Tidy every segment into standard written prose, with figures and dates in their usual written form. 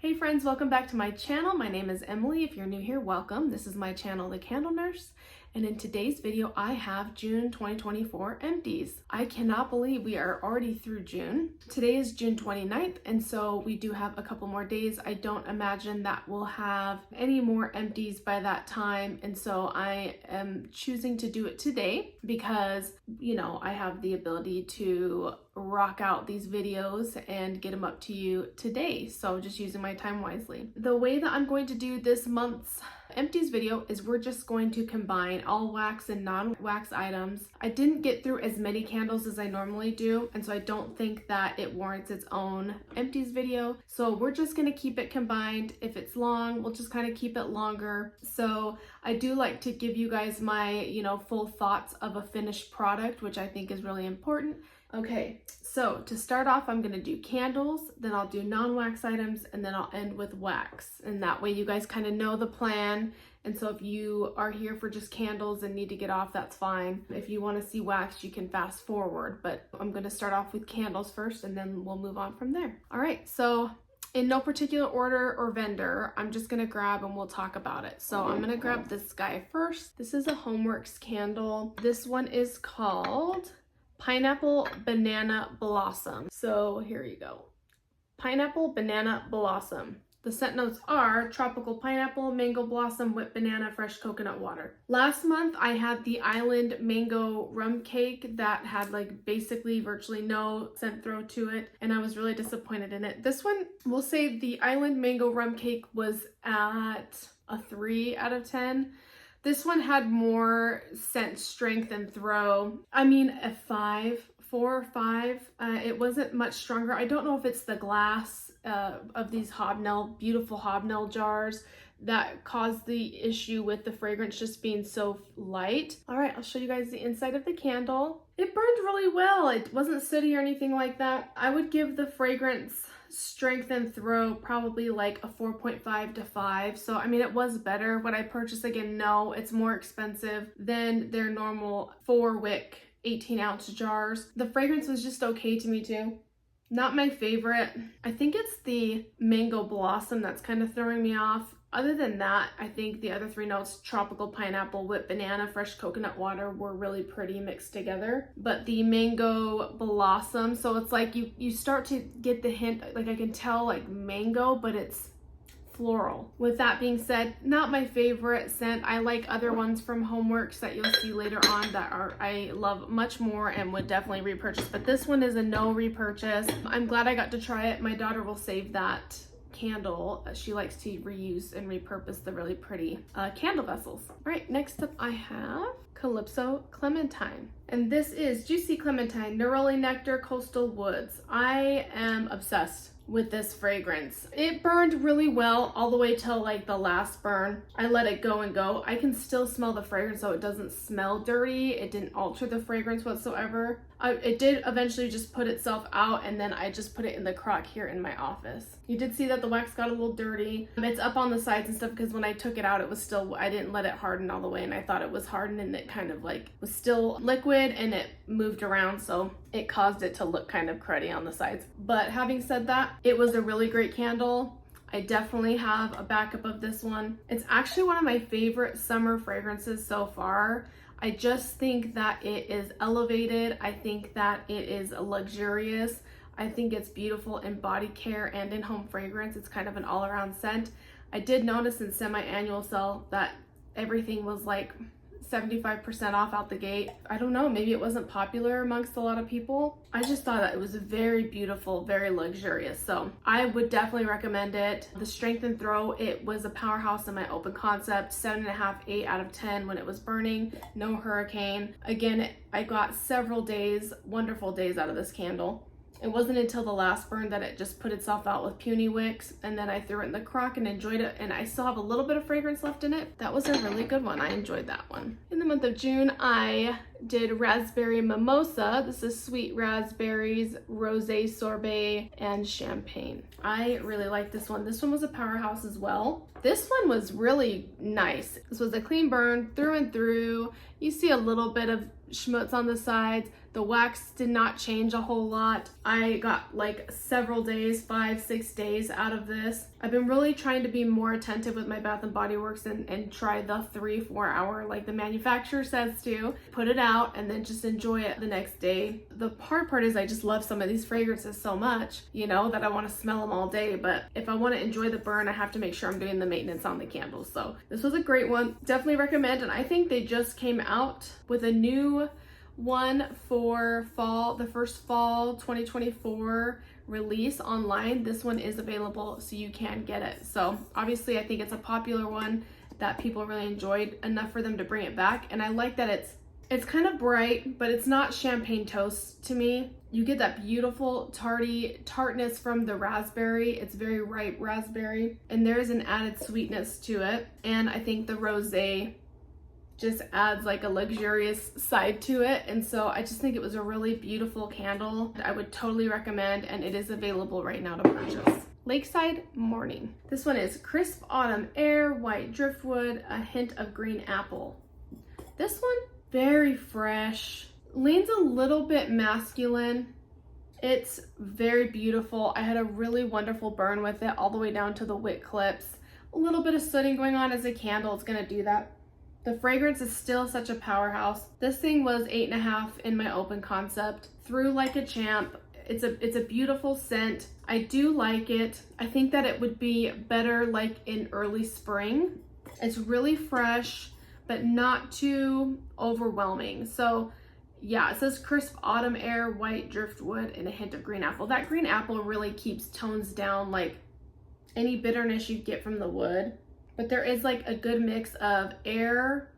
Hey friends, welcome back to my channel. My name is Emily. If you're new here, welcome. This is my channel, The Candle Nurse. And in today's video, I have June 2024 empties. I cannot believe we are already through June. Today is June 29th, and so we do have a couple more days. I don't imagine that we'll have any more empties by that time. And so I am choosing to do it today because, you know, I have the ability to rock out these videos and get them up to you today. So just using my time wisely. The way that I'm going to do this month's empties video is we're just going to combine all wax and non-wax items. I didn't get through as many candles as I normally do, and so I don't think that it warrants its own empties video. So we're just going to keep it combined. If it's long, we'll just kind of keep it longer. So I do like to give you guys my, full thoughts of a finished product, which I think is really important. Okay, so to start off, I'm gonna do candles, then I'll do non-wax items, and then I'll end with wax. And that way you guys kind of know the plan. And so if you are here for just candles and need to get off, that's fine. If you wanna see wax, you can fast forward, but I'm gonna start off with candles first and then we'll move on from there. All right, so in no particular order or vendor, I'm just gonna grab and we'll talk about it. So I'm gonna grab this guy first. This is a Homeworks candle. This one is called Pineapple Banana Blossom. So here you go. Pineapple Banana Blossom. The scent notes are tropical pineapple, mango blossom, whipped banana, fresh coconut water. Last month I had the Island Mango Rum Cake that had basically virtually no scent throw to it, and I was really disappointed in it. This one, we'll say the Island Mango Rum Cake was at a 3 out of 10. This one had more scent strength and throw. I mean, a 4 or 5. It wasn't much stronger. I don't know if it's the glass of these beautiful hobnail jars that caused the issue with the fragrance just being so light. All right, I'll show you guys the inside of the candle. It burned really well. It wasn't sooty or anything like that. I would give the fragrance strength and throw probably like a 4.5 to 5. So I mean, it was better. Would I purchase again? No, it's more expensive than their normal 4-wick 18-ounce jars. The fragrance was just okay to me too. Not my favorite. I think it's the Mango Blossom that's kind of throwing me off. Other than that, I think the other 3 notes, tropical pineapple, whipped banana, fresh coconut water, were really pretty mixed together. But the Mango Blossom, so it's like you start to get the hint, I can tell mango, but it's floral. With that being said, not my favorite scent. I like other ones from Homeworks that you'll see later on that I love much more and would definitely repurchase. But this one is a no repurchase. I'm glad I got to try it. My daughter will save that candle. She likes to reuse and repurpose the really pretty candle vessels. All right, next up I have Calypso Clementine, and this is Juicy Clementine, Neroli Nectar, Coastal Woods. I am obsessed with this fragrance. It burned really well all the way till the last burn. I let it go and go. I can still smell the fragrance, so it doesn't smell dirty. It didn't alter the fragrance whatsoever. It did eventually just put itself out, and then I just put it in the crock here in my office. You did see that the wax got a little dirty. It's up on the sides and stuff because when I took it out, it was still, I didn't let it harden all the way, and I thought it was hardened, and it kind of was still liquid and it moved around, so it caused it to look kind of cruddy on the sides. But having said that, it was a really great candle. I definitely have a backup of this one. It's actually one of my favorite summer fragrances so far. I just think that it is elevated. I think that it is luxurious. I think it's beautiful in body care and in home fragrance. It's kind of an all-around scent. I did notice in semi-annual sale that everything was 75% off out the gate. I don't know, maybe it wasn't popular amongst a lot of people. I just thought that it was very beautiful, very luxurious. So I would definitely recommend it. The strength and throw, it was a powerhouse in my open concept, 7.5, 8 out of 10 when it was burning, no hurricane. Again, I got several days, wonderful days out of this candle. It wasn't until the last burn that it just put itself out with puny wicks, and then I threw it in the crock and enjoyed it, and I still have a little bit of fragrance left in it. That was a really good one. I enjoyed that one. In the month of June, I did Raspberry Mimosa. This is sweet raspberries, rosé sorbet, and champagne. I really like this one. This one was a powerhouse as well. This one was really nice. This was a clean burn through and through. You see a little bit of schmutz on the sides. The wax did not change a whole lot. I got like several days, 5-6 days out of this. I've been really trying to be more attentive with my Bath & Body Works and try the 3-4 hour like the manufacturer says to. Put it out and then just enjoy it the next day. The hard part is I just love some of these fragrances so much, you know, that I want to smell them all day. But if I want to enjoy the burn, I have to make sure I'm doing the maintenance on the candles. So this was a great one. Definitely recommend. And I think they just came out with a new one for fall, the first fall 2024 release online. This one is available, so you can get it. So obviously I think it's a popular one that people really enjoyed enough for them to bring it back. And I like that it's kind of bright, but it's not champagne toast to me. You get that beautiful tartness from the raspberry. It's very ripe raspberry, and there's an added sweetness to it. And I think the rosé just adds like a luxurious side to it. And so I just think it was a really beautiful candle. I would totally recommend, and it is available right now to purchase. Lakeside Morning. This one is Crisp Autumn Air, White Driftwood, a hint of green apple. This one, very fresh, leans a little bit masculine. It's very beautiful. I had a really wonderful burn with it all the way down to the wick clips. A little bit of sooting going on as a candle, it's gonna do that. The fragrance is still such a powerhouse. This thing was 8.5 in my open concept. Threw like a champ. It's a beautiful scent. I do like it. I think that it would be better like in early spring. It's really fresh, but not too overwhelming. So yeah, it says Crisp Autumn Air, White Driftwood, and a hint of green apple. That green apple really keeps tones down like any bitterness you get from the wood. But there is like a good mix of air,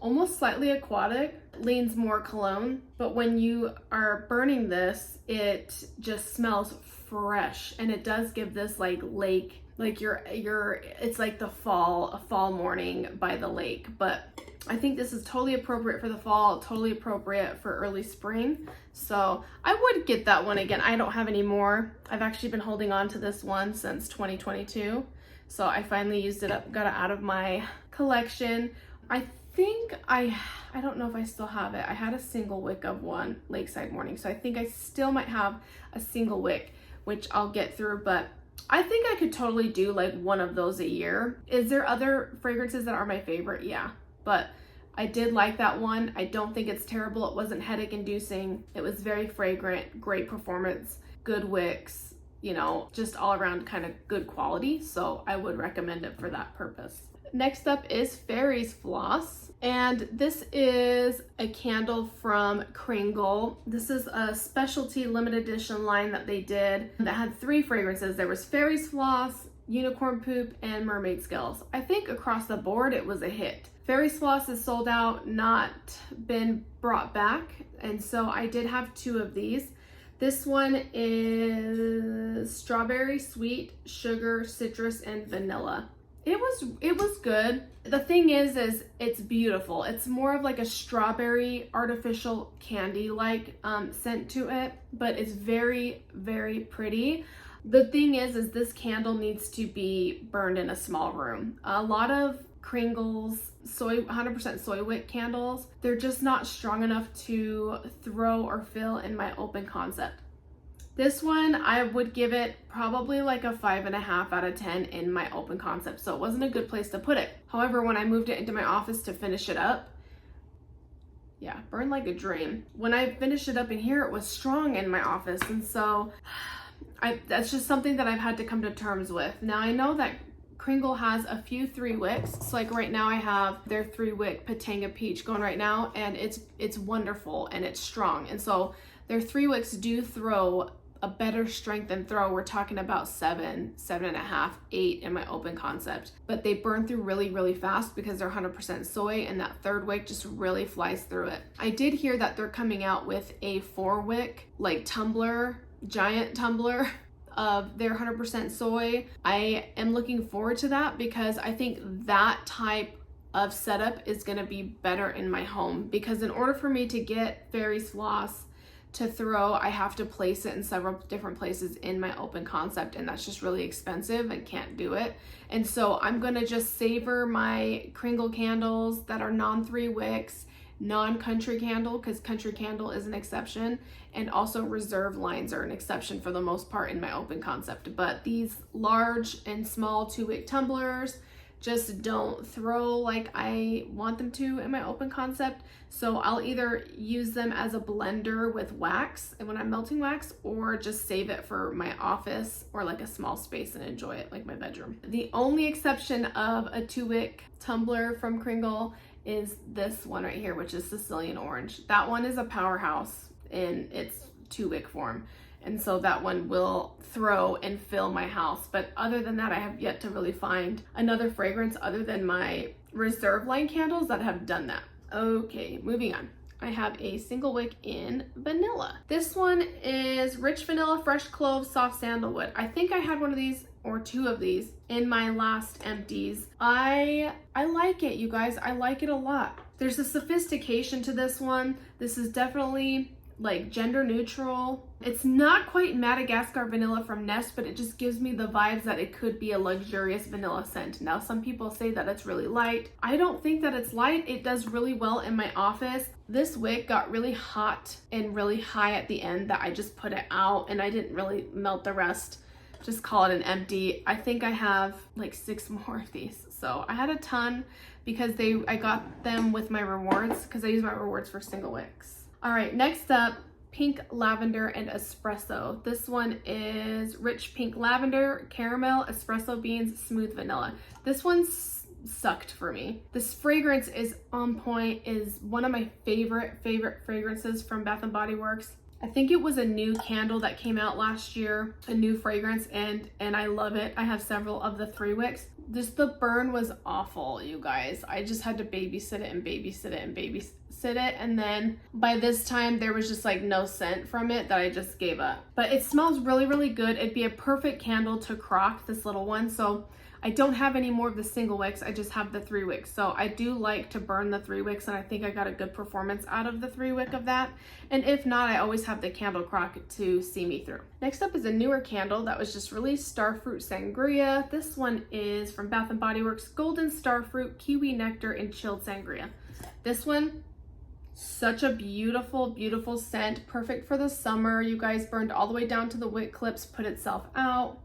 almost slightly aquatic, leans more cologne. But when you are burning this, it just smells fresh, and it does give this like lake, like it's like a fall morning by the lake. But I think this is totally appropriate for the fall, totally appropriate for early spring. So I would get that one again. I don't have any more. I've actually been holding on to this one since 2022. So I finally used it up, got it out of my collection. I think I don't know if I still have it. I had a single wick of one, Lakeside Morning. So I think I still might have a single wick, which I'll get through, but I think I could totally do like one of those a year. Is there other fragrances that are my favorite? Yeah, but I did like that one. I don't think it's terrible. It wasn't headache inducing. It was very fragrant, great performance, good wicks, you know, just all around kind of good quality. So I would recommend it for that purpose. Next up is Fairies Floss. And this is a candle from Kringle. This is a specialty limited edition line that they did that had 3 fragrances. There was Fairies Floss, Unicorn Poop, and Mermaid Scales. I think across the board it was a hit. Fairies Floss is sold out, not been brought back. And so I did have 2 of these. This one is strawberry, sweet, sugar, citrus, and vanilla. It was good. The thing is it's beautiful. It's more of like a strawberry artificial candy like scent to it, but it's very, very pretty. The thing is this candle needs to be burned in a small room. A lot of Kringle's 100% soy wick candles, they're just not strong enough to throw or fill in my open concept. This one, I would give it probably like a 5.5 out of 10 in my open concept, so it wasn't a good place to put it. However, when I moved it into my office to finish it up, yeah, burned like a dream. When I finished it up in here, it was strong in my office, and so that's just something that I've had to come to terms with. Now I know that Kringle has a few 3 wicks. So like right now I have their 3 wick Patanga Peach going right now, and it's wonderful and it's strong. And so their 3 wicks do throw a better strength and throw. We're talking about 7, 7.5, 8 in my open concept. But they burn through really, really fast because they're 100% soy, and that 3rd wick just really flies through it. I did hear that they're coming out with a 4 wick, like tumbler, giant tumbler of their 100% soy. I am looking forward to that because I think that type of setup is gonna be better in my home, because in order for me to get Fairies Floss to throw, I have to place it in several different places in my open concept, and that's just really expensive and can't do it. And so I'm gonna just savor my Kringle candles that are non 3 wicks non-country candle, because country candle is an exception, and also reserve lines are an exception for the most part in my open concept. But these large and small 2-wick tumblers just don't throw like I want them to in my open concept. So I'll either use them as a blender with wax and when I'm melting wax, or just save it for my office or like a small space and enjoy it like my bedroom. The only exception of a 2-wick tumbler from Kringle is this one right here, which is Sicilian Orange. That one is a powerhouse in its 2-wick form. And so that one will throw and fill my house. But other than that, I have yet to really find another fragrance other than my reserve line candles that have done that. Okay, moving on. I have a single wick in vanilla. This one is rich vanilla, fresh cloves, soft sandalwood. I think I had one of these or 2 of these in my last empties. I like it, you guys. I like it a lot. There's a sophistication to this one. This is definitely like gender neutral. It's not quite Madagascar vanilla from Nest, but it just gives me the vibes that it could be a luxurious vanilla scent. Now, some people say that it's really light. I don't think that it's light. It does really well in my office. This wick got really hot and really high at the end that I just put it out and I didn't really melt the rest. Just call it an empty. I think I have like 6 more of these. So I had a ton because I got them with my rewards, because I use my rewards for single wicks. All right, next up, pink lavender and espresso. This one is rich pink lavender, caramel, espresso beans, smooth vanilla. This one sucked for me. This fragrance is on point, is one of my favorite fragrances from Bath & Body Works. I think it was a new candle that came out last year, a new fragrance, and I love it. I have several of the 3 wicks. Just the burn was awful, you guys. I just had to babysit it and babysit it and babysit it, and then by this time there was just like no scent from it that I just gave up. But it smells really, really good. It'd be a perfect candle to crock, this little one. So I don't have any more of the single wicks, I just have the 3 wicks. So I do like to burn the 3 wicks, and I think I got a good performance out of the 3 wick of that. And if not, I always have the candle crock to see me through. Next up is a newer candle that was just released, Starfruit Sangria. This one is from Bath & Body Works, Golden Starfruit, Kiwi Nectar, and Chilled Sangria. This one, such a beautiful, beautiful scent, perfect for the summer. You guys, burned all the way down to the wick clips, put itself out.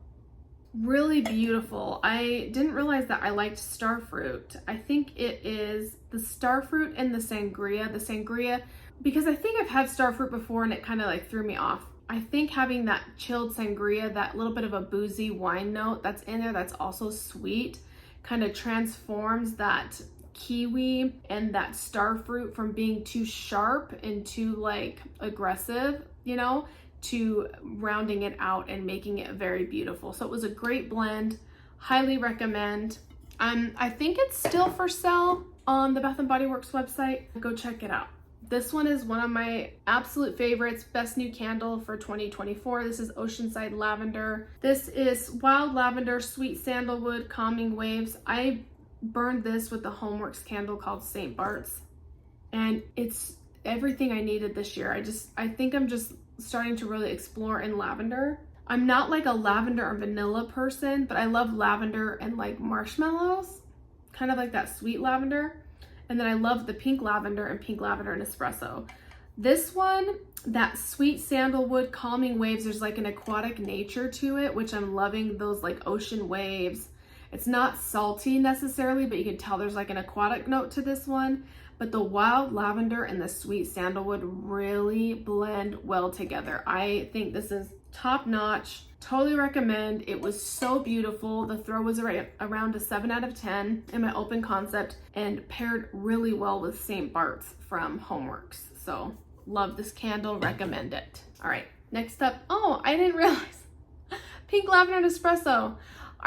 Really beautiful. I didn't realize that I liked starfruit. I think it is the starfruit and the sangria, because I think I've had starfruit before and it kind of like threw me off. I think having that chilled sangria, that little bit of a boozy wine note that's in there that's also sweet, kind of transforms that kiwi and that starfruit from being too sharp and too like aggressive, you know, to rounding it out and making it very beautiful. So it was a great blend. Highly recommend. I think it's still for sale on the Bath & Body Works website. Go check it out. This one is one of my absolute favorites, best new candle for 2024. This is Oceanside Lavender. This is Wild Lavender, Sweet Sandalwood, Calming Waves. I burned this with the Homeworks candle called St. Bart's, and it's everything I needed this year. I think I'm just starting to really explore in lavender. I'm not like a lavender or vanilla person, but I love lavender and like marshmallows, kind of like that sweet lavender. And then I love the pink lavender and espresso. This one, that sweet sandalwood, calming waves, there's like an aquatic nature to it, which I'm loving, those like ocean waves. It's not salty necessarily, but you can tell there's like an aquatic note to this one. But the wild lavender and the sweet sandalwood really blend well together. I think this is top notch. Totally recommend. It was so beautiful. The throw was around a 7 out of 10 in my open concept and paired really well with St. Bart's from Homeworks. So love this candle, recommend it. All right, next up. Oh, I didn't realize. Pink lavender and espresso.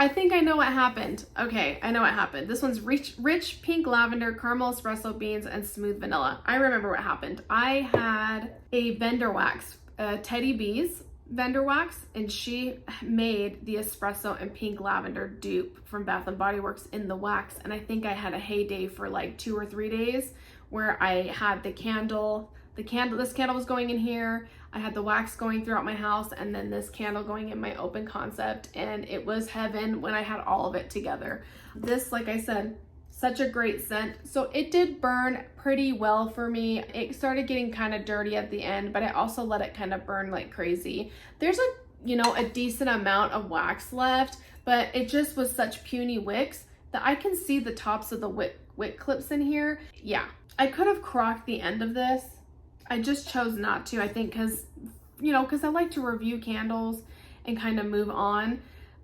I think I know what happened. Okay, I know what happened. This one's rich pink lavender, caramel espresso beans, and smooth vanilla. I remember what happened. I had a vendor wax, Teddy B's vendor wax, and she made the espresso and pink lavender dupe from Bath & Body Works in the wax. And I think I had a heyday for like 2 or 3 days where I had this candle was going in here. I had the wax going throughout my house, and then this candle going in my open concept, and it was heaven when I had all of it together. This, like I said, Such a great scent. So it did burn pretty well for me. It started getting kind of dirty at the end, but I also let it kind of burn like crazy. There's a decent amount of wax left, but it just was such puny wicks that I can see the tops of the wick clips in here. Yeah, I could have crocked the end of this. I just chose not to, I think, because I like to review candles and kind of move on.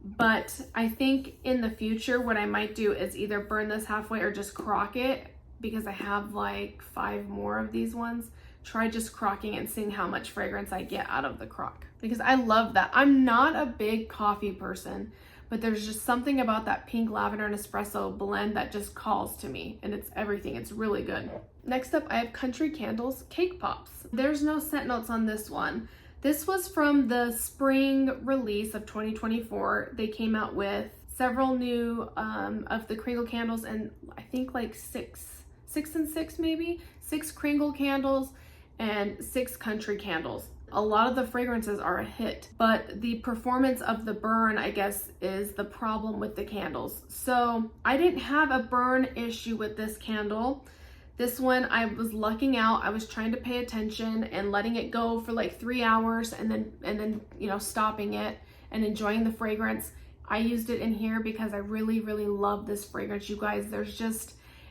But I think in the future, what I might do is either burn this halfway or just crock it, because I have like 5 more of these ones. Try just crocking and seeing how much fragrance I get out of the crock, because I love that. I'm not a big coffee person, but there's just something about that pink lavender and espresso blend that just calls to me, and it's everything. It's really good. Next up, I have Country Candles Cake Pops. There's no scent notes on this one. This was from the spring release of 2024. They came out with several new of the Kringle candles, and I think like six and six maybe? 6 Kringle candles and 6 Country candles. A lot of the fragrances are a hit, but the performance of the burn, I guess, is the problem with the candles. So I didn't have a burn issue with this candle. This one, I was lucking out. I was trying to pay attention and letting it go for like 3 hours and then stopping it and enjoying the fragrance. I used it in here because I really, really love this fragrance, you guys.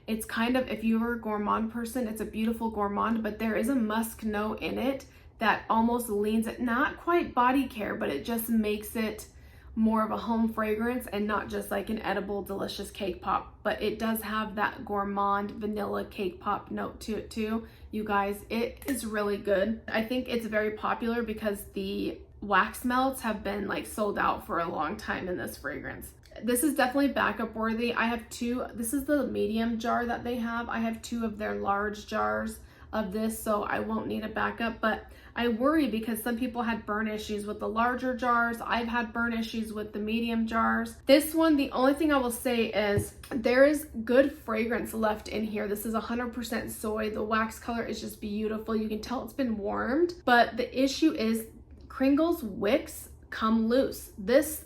It's kind of, if you're a gourmand person, it's a beautiful gourmand, but there is a musk note in it that almost leans it, not quite body care, but it just makes it more of a home fragrance and not just like an edible delicious cake pop. But it does have that gourmand vanilla cake pop note to it too, you guys. It is really good. I think it's very popular because the wax melts have been like sold out for a long time in this fragrance. This is definitely backup worthy. I have 2, this is the medium jar that they have. I have 2 of their large jars of this, so I won't need a backup, but I worry because some people had burn issues with the larger jars. I've had burn issues with the medium jars. This one, the only thing I will say is there is good fragrance left in here. This is 100% soy. The wax color is just beautiful. You can tell it's been warmed, but the issue is Kringle's wicks come loose. This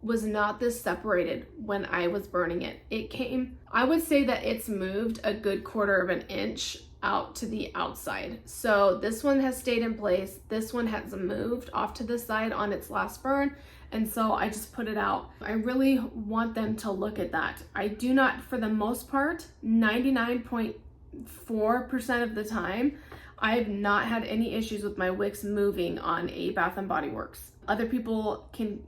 was not this separated when I was burning it. It came, I would say that it's moved a good 1/4 of an inch out to the outside. So this one has stayed in place. This one has moved off to the side on its last burn. And so I just put it out. I really want them to look at that. I do not, for the most part, 99.4% of the time, I have not had any issues with my wicks moving on a Bath & Body Works. Other people can,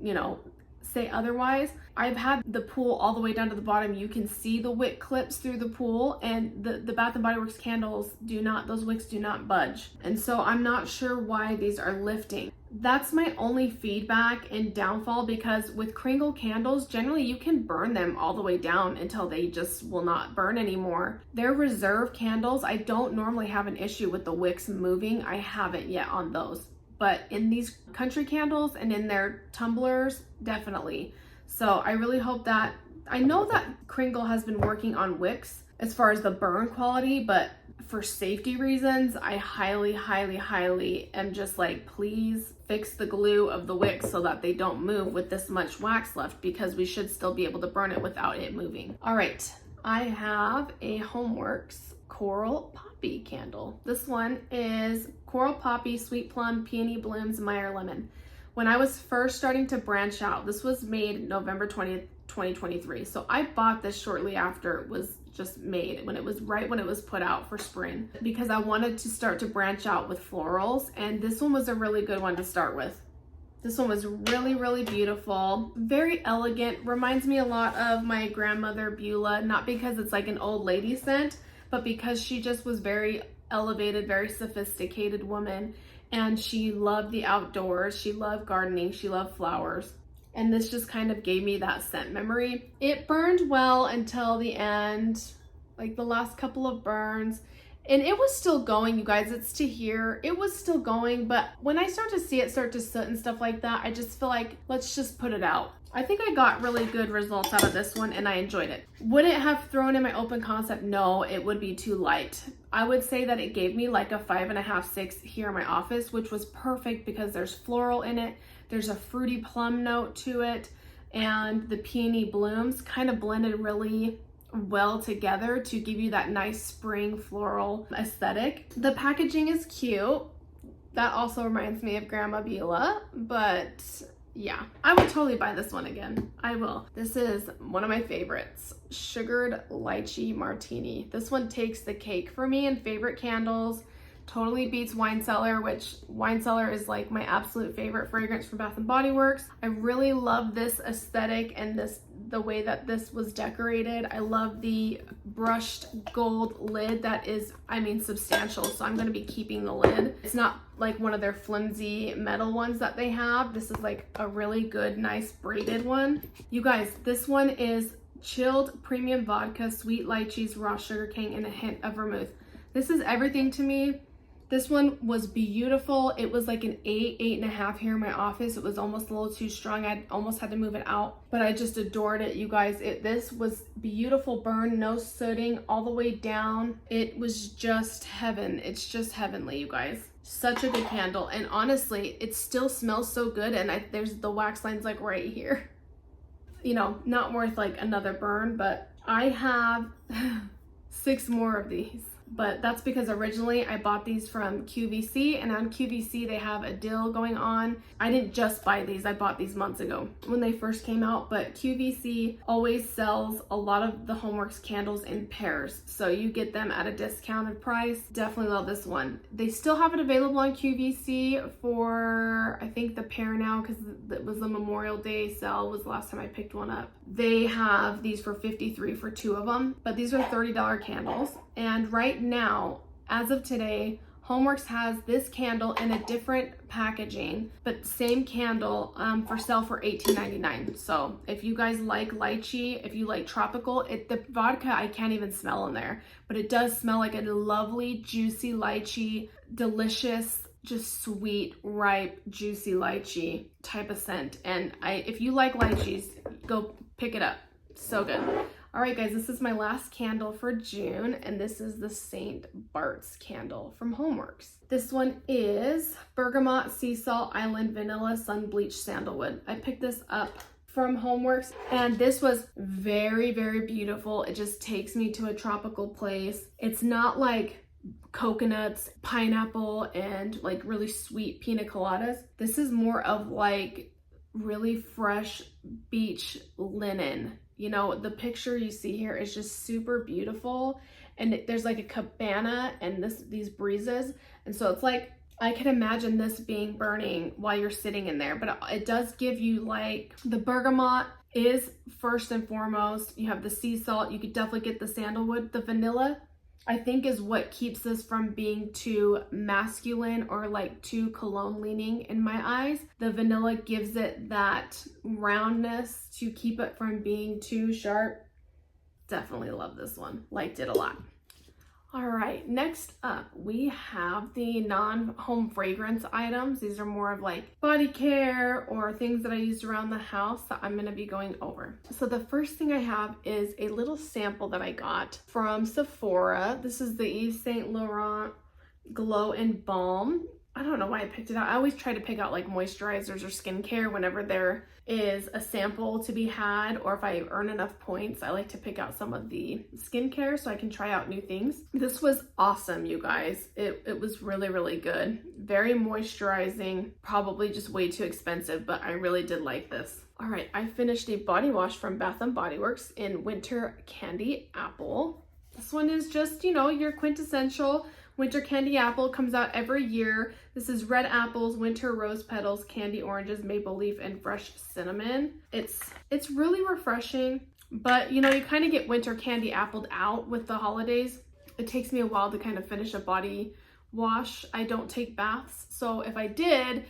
say otherwise. I've had the pool all the way down to the bottom. You can see the wick clips through the pool, and the Bath & Body Works candles those wicks do not budge. And so I'm not sure why these are lifting. That's my only feedback and downfall, because with Kringle candles, generally you can burn them all the way down until they just will not burn anymore. Their reserve candles, I don't normally have an issue with the wicks moving. I haven't yet on those. But in these Country candles and in their tumblers, definitely. So I really hope that, I know that Kringle has been working on wicks as far as the burn quality, but for safety reasons, I highly, highly, highly am just like, please fix the glue of the wicks so that they don't move with this much wax left, because we should still be able to burn it without it moving. All right, I have a Homeworks Coral Poppy candle. This one is Coral Poppy, Sweet Plum, Peony Blooms, Meyer Lemon. When I was first starting to branch out, this was made November 20th, 2023. So I bought this shortly after it was just made, when it was put out for spring, because I wanted to start to branch out with florals, and this one was a really good one to start with. This one was really, really beautiful, very elegant, reminds me a lot of my grandmother Beulah, not because it's like an old lady scent, but because she just was very elevated, very sophisticated woman, and she loved the outdoors, she loved gardening, she loved flowers. And this just kind of gave me that scent memory. It burned well until the end, like the last couple of burns. And it was still going, you guys. It's to here. It was still going, but when I start to see it start to soot and stuff like that, I just feel like, let's just put it out. I think I got really good results out of this one, and I enjoyed it. Would it have thrown in my open concept? No, it would be too light. I would say that it gave me like a 5.5, 6 here in my office, which was perfect because there's floral in it. There's a fruity plum note to it, and the peony blooms kind of blended really well together to give you that nice spring floral aesthetic. The packaging is cute. That also reminds me of Grandma Beulah, but yeah, I would totally buy this one again. I will. This is one of my favorites, Sugared Lychee Martini. This one takes the cake for me in favorite candles. Totally beats Wine Cellar, which Wine Cellar is like my absolute favorite fragrance from Bath & Body Works. I really love this aesthetic and the way that this was decorated. I love the brushed gold lid that is, I mean, substantial, so I'm going to be keeping the lid. It's not like one of their flimsy metal ones that they have. This is like a really good, nice braided one. You guys, this one is chilled premium vodka, sweet lychees, raw sugar cane, and a hint of vermouth. This is everything to me. This one was beautiful. It was like an 8.5 here in my office. It was almost a little too strong. I almost had to move it out, but I just adored it, you guys. This was beautiful burn, no sooting all the way down. It was just heaven. It's just heavenly, you guys. Such a good candle. And honestly, it still smells so good. And there's the wax lines like right here. You know, not worth like another burn, but I have 6 more of these. But that's because originally I bought these from QVC, and on QVC they have a deal going on. I didn't just buy these, I bought these months ago when they first came out, but QVC always sells a lot of the Homeworks candles in pairs, so you get them at a discounted price. Definitely love this one. They still have it available on QVC for, I think, the pair now, because it was the Memorial Day sale was the last time I picked one up. They have these for $53 for 2 of them, but these are $30 candles. And right now, as of today, Homeworks has this candle in a different packaging, but same candle for sale for $18.99. So if you guys like lychee, if you like tropical, the vodka I can't even smell in there, but it does smell like a lovely, juicy lychee, delicious, just sweet, ripe, juicy lychee type of scent. And if you like lychees, go pick it up. So good. All right, guys, this is my last candle for June, and this is the St. Bart's candle from Homeworks. This one is Bergamot Sea Salt Island Vanilla Sun Bleached Sandalwood. I picked this up from Homeworks, and this was very, very beautiful. It just takes me to a tropical place. It's not like coconuts, pineapple, and like really sweet pina coladas. This is more of like really fresh beach linen. You know, the picture you see here is just super beautiful, and there's like a cabana and these breezes, and so it's like I can imagine this being burning while you're sitting in there. But it does give you, like, the bergamot is first and foremost. You have the sea salt, you could definitely get the sandalwood. The vanilla, I think, is what keeps this from being too masculine or like too cologne leaning in my eyes. The vanilla gives it that roundness to keep it from being too sharp. Definitely love this one. Liked it a lot. All right, next up we have the non-home fragrance items. These are more of like body care or things that I used around the house that I'm gonna be going over. So the first thing I have is a little sample that I got from Sephora. This is the Yves Saint Laurent Glow and Balm. I don't know why I picked it out. I always try to pick out like moisturizers or skincare whenever there is a sample to be had, or if I earn enough points, I like to pick out some of the skincare so I can try out new things. This was awesome, you guys. It was really, really good. Very moisturizing, probably just way too expensive, but I really did like this. All right, I finished a body wash from Bath & Body Works in Winter Candy Apple. This one is just, you know, your quintessential Winter Candy Apple. Comes out every year. This is red apples, winter rose petals, candy oranges, maple leaf, and fresh cinnamon. It's really refreshing, but you know, you kind of get winter candy appled out with the holidays. It takes me a while to kind of finish a body wash. I don't take baths, so if I did,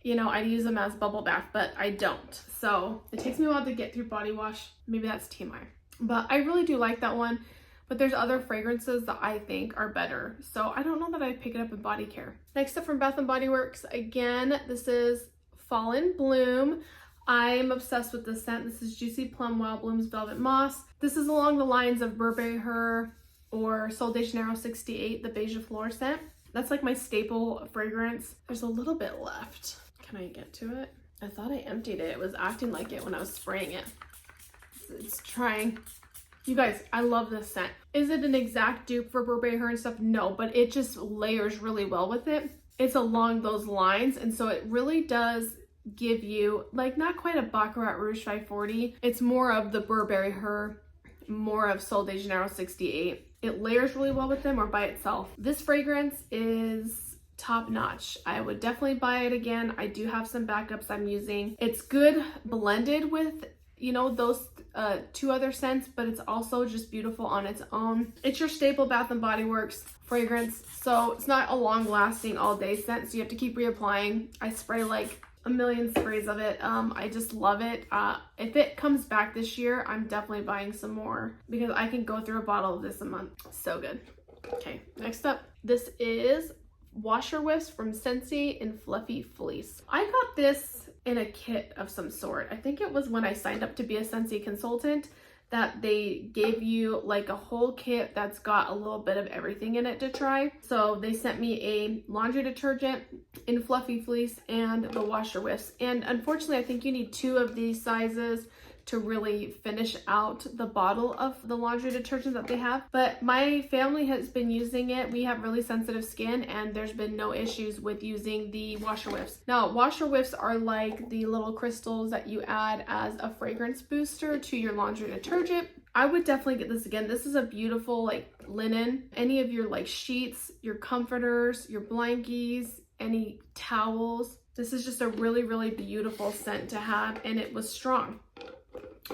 you know, I'd use them as bubble bath, but I don't. So it takes me a while to get through body wash. Maybe that's TMI, but I really do like that one. But there's other fragrances that I think are better, so I don't know that I'd pick it up in body care. Next up from Bath & Body Works, again, this is Fall in Bloom. I'm obsessed with this scent. This is Juicy Plum Wild Blooms Velvet Moss. This is along the lines of Burberry Her or Sol de Janeiro 68, the Beige Fleur scent. That's like my staple fragrance. There's a little bit left. Can I get to it? I thought I emptied it. It was acting like it when I was spraying it. It's trying. You guys, I love this scent. Is it an exact dupe for Burberry Her and stuff? No, but it just layers really well with it. It's along those lines, and so it really does give you, like, not quite a Baccarat Rouge 540. It's more of the Burberry Her, more of Sol de Janeiro 68. It layers really well with them or by itself. This fragrance is top notch. I would definitely buy it again. I do have some backups I'm using. It's good blended with, you know, those two other scents, but it's also just beautiful on its own. It's your staple Bath & Body Works fragrance, so it's not a long lasting all day scent, so you have to keep reapplying. I spray like a million sprays of it. I just love it. If it comes back this year, I'm definitely buying some more because I can go through a bottle of this a month. So good. Okay, next up, this is Washer Whiffs from Scentsy in Fluffy Fleece. I got this in a kit of some sort. I think it was when I signed up to be a Scentsy consultant that they gave you like a whole kit that's got a little bit of everything in it to try. So they sent me a laundry detergent in Fluffy Fleece and the Washer Whiffs. And unfortunately, I think you need 2 of these sizes to really finish out the bottle of the laundry detergent that they have. But my family has been using it. We have really sensitive skin and there's been no issues with using the Washer Whiffs. Now, Washer Whiffs are like the little crystals that you add as a fragrance booster to your laundry detergent. I would definitely get this again. This is a beautiful like linen. Any of your like sheets, your comforters, your blankies, any towels. This is just a really, really beautiful scent to have, and it was strong.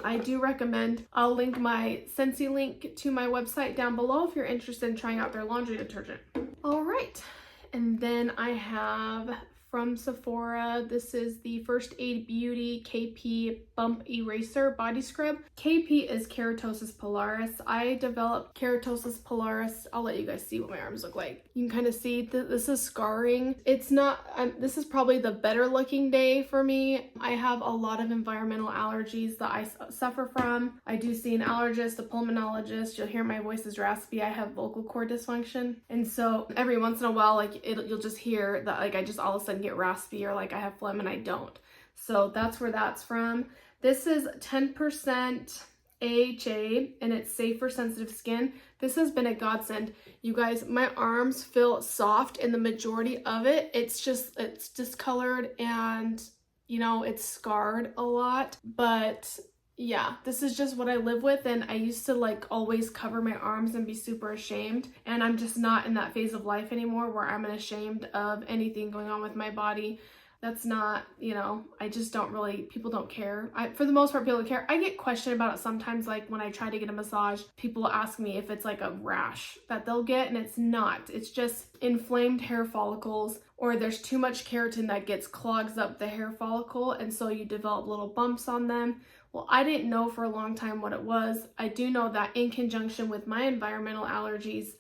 I do recommend, I'll link my Scentsy link to my website down below if you're interested in trying out their laundry detergent. All right, and then I have from Sephora, this is the First Aid Beauty KP Bump Eraser Body Scrub. KP is Keratosis pilaris. I developed Keratosis pilaris. I'll let you guys see what my arms look like. You can kind of see this is scarring. It's not, this is probably the better looking day for me. I have a lot of environmental allergies that I suffer from. I do see an allergist, a pulmonologist. You'll hear my voice is raspy. I have vocal cord dysfunction. And so every once in a while, like you'll just hear that like I just all of a sudden get raspy or like I have phlegm and I don't. So that's where that's from. This is 10% AHA and it's safe for sensitive skin. This has been a godsend. You guys, my arms feel soft and the majority of it, it's discolored and, you know, it's scarred a lot. But yeah, this is just what I live with, and I used to like always cover my arms and be super ashamed, and I'm just not in that phase of life anymore where I'm ashamed of anything going on with my body. That's not, you know, I just don't really, people don't care. For the most part, people don't care. I get questioned about it sometimes, like when I try to get a massage, people ask me if it's like a rash that they'll get, and it's not. It's just inflamed hair follicles, or there's too much keratin that clogs up the hair follicle, and so you develop little bumps on them. Well, I didn't know for a long time what it was. I do know that in conjunction with my environmental allergies,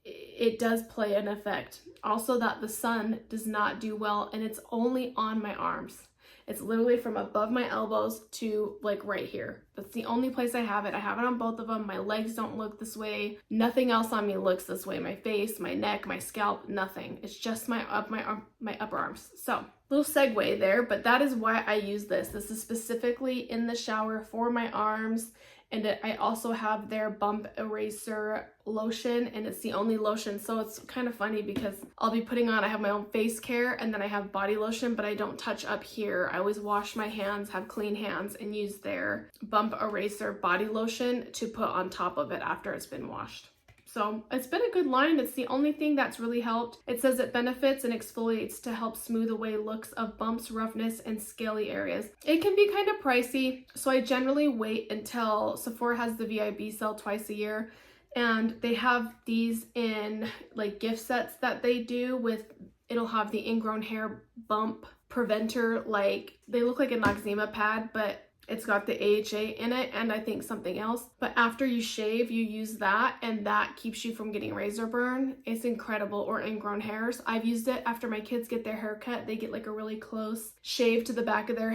it does play an effect. Also that the sun does not do well, and it's only on my arms. It's literally from above my elbows to like right here. That's the only place I have it. I have it on both of them. My legs don't look this way. Nothing else on me looks this way. My face, my neck, my scalp, nothing. It's just my upper arms. So little segue there, but that is why I use this. This is specifically in the shower for my arms. And I also have their Bump Eraser lotion, and it's the only lotion. So it's kind of funny because I'll be putting on, I have my own face care and then I have body lotion, but I don't touch up here. I always wash my hands, have clean hands, and use their Bump Eraser body lotion to put on top of it after it's been washed. So it's been a good line. It's the only thing that's really helped. It says it benefits and exfoliates to help smooth away looks of bumps, roughness, and scaly areas. It can be kind of pricey, so I generally wait until Sephora has the VIB sale twice a year, and they have these in like gift sets that they do with, it'll have the ingrown hair bump preventer, like they look like an eczema pad, but it's got the AHA in it and I think something else. But after you shave, you use that, and that keeps you from getting razor burn. It's incredible. Or ingrown hairs. I've used it after my kids get their hair cut. They get like a really close shave to the back of their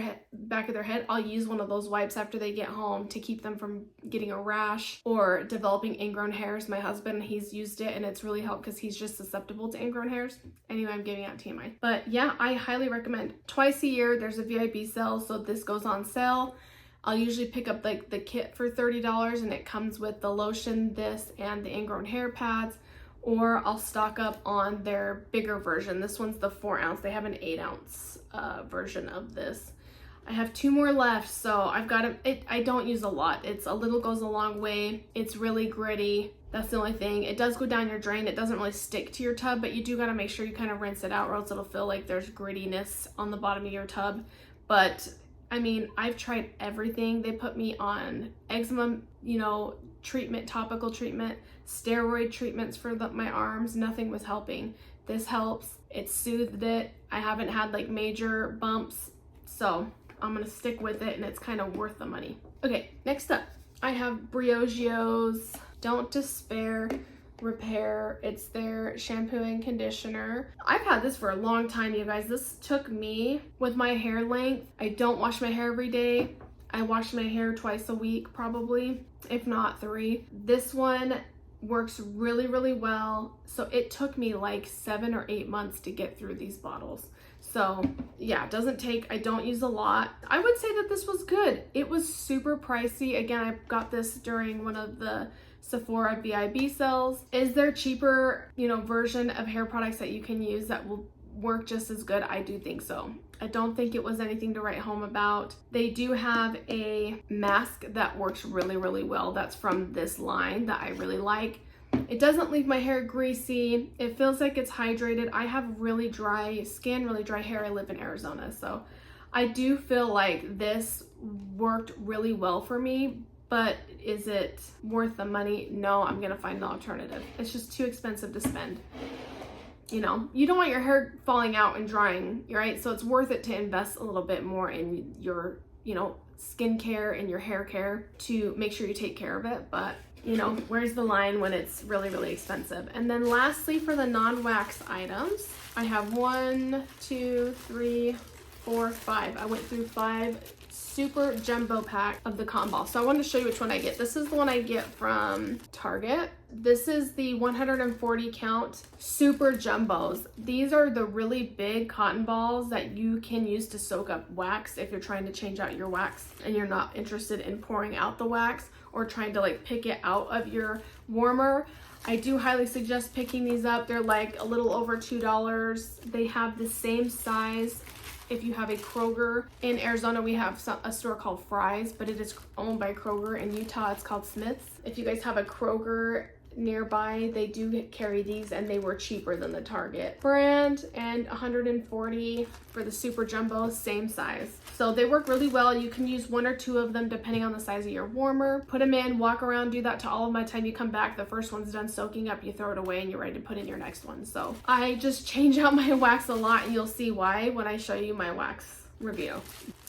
head. I'll use one of those wipes after they get home to keep them from getting a rash or developing ingrown hairs. My husband, he's used it and it's really helped because he's just susceptible to ingrown hairs. Anyway, I'm giving out TMI. But yeah, I highly recommend. Twice a year, there's a VIB sale, so this goes on sale. I'll usually pick up like the kit for $30 and it comes with the lotion, this, and the ingrown hair pads, or I'll stock up on their bigger version. This one's the 4 ounce. They have an 8 ounce version of this. I have 2 more left, so I've got it. I don't use a lot. It's a little goes a long way. It's really gritty. That's the only thing. It does go down your drain. It doesn't really stick to your tub, but you do got to make sure you kind of rinse it out, or else it'll feel like there's grittiness on the bottom of your tub. But I mean, I've tried everything. They put me on eczema, you know, treatment, topical treatment, steroid treatments for my arms. Nothing was helping. This helps. It soothed it. I haven't had like major bumps, so I'm gonna stick with it, and it's kind of worth the money. Okay, next up, I have Briogio's Don't Despair Repair. It's their shampoo and conditioner. I've had this for a long time, you guys. This took me with my hair length. I don't wash my hair every day. I wash my hair twice a week, probably, if not 3. This one works really, really well. So it took me like 7 or 8 months to get through these bottles. So yeah, it doesn't take, I don't use a lot. I would say that this was good. It was super pricey. Again, I got this during one of the Sephora B&BW sales. Is there cheaper, you know, version of hair products that you can use that will work just as good? I do think so. I don't think it was anything to write home about. They do have a mask that works really, really well. That's from this line that I really like. It doesn't leave my hair greasy. It feels like it's hydrated. I have really dry skin, really dry hair. I live in Arizona, so I do feel like this worked really well for me. But is it worth the money? No, I'm gonna find an alternative. It's just too expensive to spend. You know, you don't want your hair falling out and drying, right? So it's worth it to invest a little bit more in your, you know, skincare and your hair care to make sure you take care of it. But, you know, where's the line when it's really, really expensive? And then lastly, for the non-wax items, I have 1, 2, 3, 4, 5. I went through 5 super jumbo pack of the cotton ball. So I wanted to show you which one I get. This is the one I get from Target. This is the 140 count super jumbos. These are the really big cotton balls that you can use to soak up wax if you're trying to change out your wax and you're not interested in pouring out the wax or trying to like pick it out of your warmer. I do highly suggest picking these up. They're like a little over $2. They have the same size. If you have a Kroger, in Arizona we have a store called Fry's, but it is owned by Kroger. In Utah it's called Smith's. If you guys have a Kroger nearby, they do carry these, and they were cheaper than the Target brand, and 140 for the super jumbo, same size. So they work really well. You can use 1 or 2 of them depending on the size of your warmer. Put them in, walk around, do that to all of my time. You come back, the first one's done soaking up, you throw it away, and you're ready to put in your next one. So I just change out my wax a lot, and you'll see why when I show you my wax review.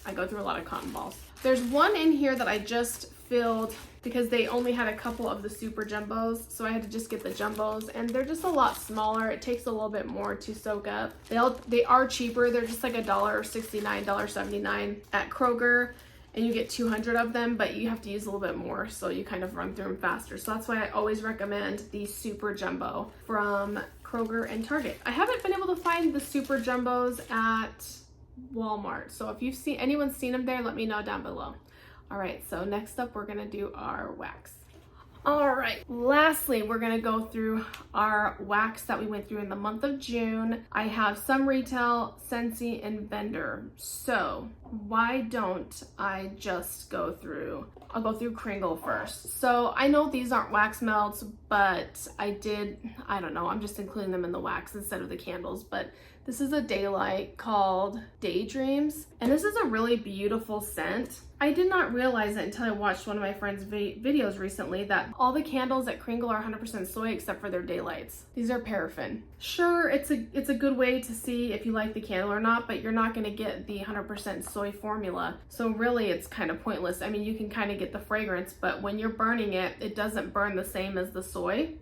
I go through a lot of cotton balls. There's one in here that I just filled because they only had a couple of the super jumbos, so I had to just get the jumbos, and they're just a lot smaller. It takes a little bit more to soak up. They are cheaper. They're just like $1.69, $1.79 at Kroger, and you get 200 of them, but you have to use a little bit more, so you kind of run through them faster. So that's why I always recommend the super jumbo from Kroger and Target. I haven't been able to find the super jumbos at Walmart, so if you've seen anyone's seen them there, let me know down below. All right, so next up, we're gonna do our wax. All right, lastly, we're gonna go through our wax that we went through in the month of June. I have some retail, Scentsy, and vendor. So why don't I just go through, I'll go through Kringle first. So I know these aren't wax melts, but I don't know, I'm just including them in the wax instead of the candles, but this is a daylight called Daydreams, and this is a really beautiful scent. I did not realize it until I watched one of my friend's videos recently that all the candles at Kringle are 100% soy except for their daylights. These are paraffin. Sure, it's a good way to see if you like the candle or not, but you're not gonna get the 100% soy formula. So really it's kind of pointless. I mean, you can kind of get the fragrance, but when you're burning it, it doesn't burn the same as the soy.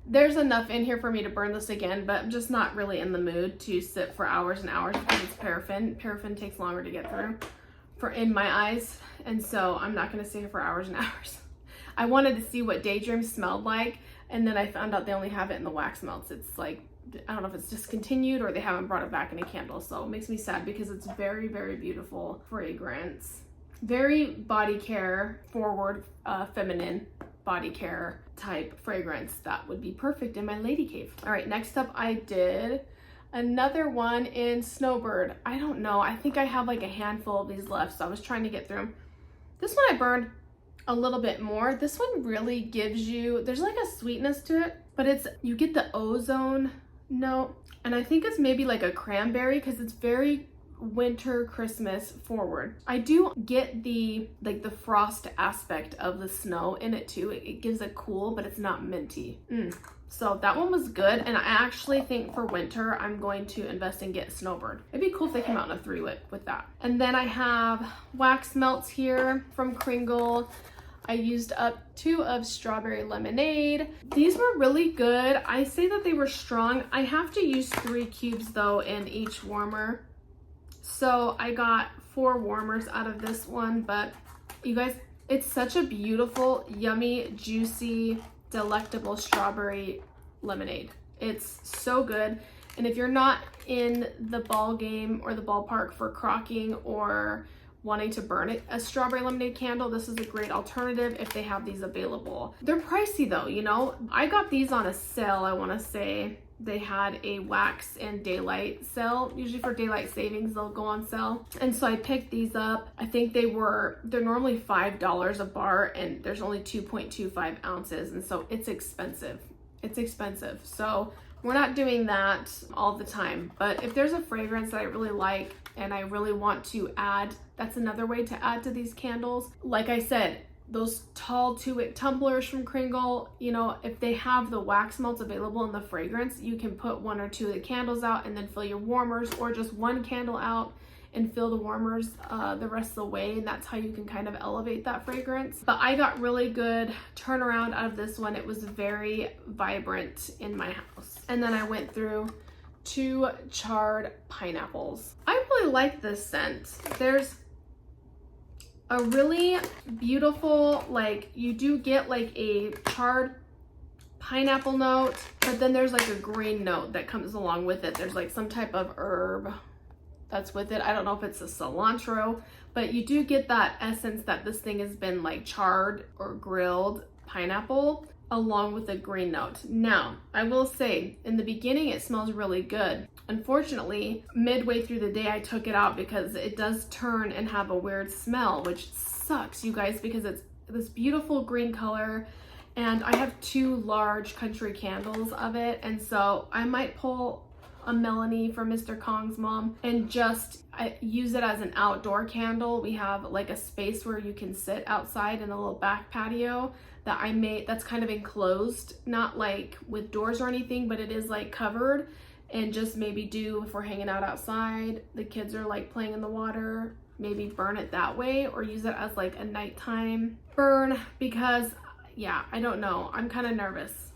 There's enough in here for me to burn this again, but I'm just not really in the mood to sit for hours and hours because it's paraffin. Paraffin takes longer to get through in my eyes, and so I'm not going to sit here for hours and hours. I wanted to see what Daydreams smelled like, and then I found out they only have it in the wax melts. It's like, I don't know if it's discontinued or they haven't brought it back in a candle, so it makes me sad because it's very, very beautiful fragrance. Very body care forward, feminine body care type fragrance that would be perfect in my lady cave. All right, next up I did another one in Snowbird. I don't know, I think I have like a handful of these left, so I was trying to get through them. This one I burned a little bit more. This one really gives you, there's like a sweetness to it, but you get the ozone note, and I think it's maybe like a cranberry because it's very winter Christmas forward. I do get the frost aspect of the snow in it too. It gives a cool, but it's not minty. So that one was good, and I actually think for winter I'm going to invest and get Snowbird. It'd be cool if they came out in a 3-wick with that. And then I have wax melts here from Kringle. I used up 2 of strawberry lemonade. These were really good. I say that they were strong. I have to use 3 cubes though in each warmer. So I got 4 warmers out of this one, but you guys, it's such a beautiful, yummy, juicy, delectable strawberry lemonade. It's so good. And if you're not in the ball game or the ballpark for crocking or wanting to burn a strawberry lemonade candle, this is a great alternative if they have these available. They're pricey though, you know. I got these on a sale, I want to say. They had a wax and daylight sale. Usually for daylight savings, they'll go on sale. And so I picked these up. I think they're normally $5 a bar, and there's only 2.25 ounces. And so it's expensive. It's expensive. So we're not doing that all the time. But if there's a fragrance that I really like and I really want to add, that's another way to add to these candles. Like I said, those tall 2-wick tumblers from Kringle, you know, if they have the wax melts available in the fragrance, you can put 1 or 2 of the candles out and then fill your warmers, or just 1 candle out and fill the warmers the rest of the way, and that's how you can kind of elevate that fragrance. But I got really good turnaround out of this one. It was very vibrant in my house. And then I went through 2 charred pineapples. I really like this scent. There's a really beautiful, like, you do get like a charred pineapple note, but then there's like a green note that comes along with it. There's like some type of herb that's with it. I don't know if it's a cilantro, but you do get that essence that this thing has been like charred or grilled pineapple along with a green note. Now, I will say in the beginning it smells really good. Unfortunately, midway through the day I took it out because it does turn and have a weird smell, which sucks, you guys, because it's this beautiful green color, and I have 2 large country candles of it, and so I might pull a Melanie from Mr. Kong's mom and just use it as an outdoor candle. We have like a space where you can sit outside in a little back patio that I made, that's kind of enclosed, not like with doors or anything, but it is like covered, and just maybe do, if we're hanging out outside, the kids are like playing in the water, maybe burn it that way, or use it as like a nighttime burn, because yeah, I don't know, I'm kind of nervous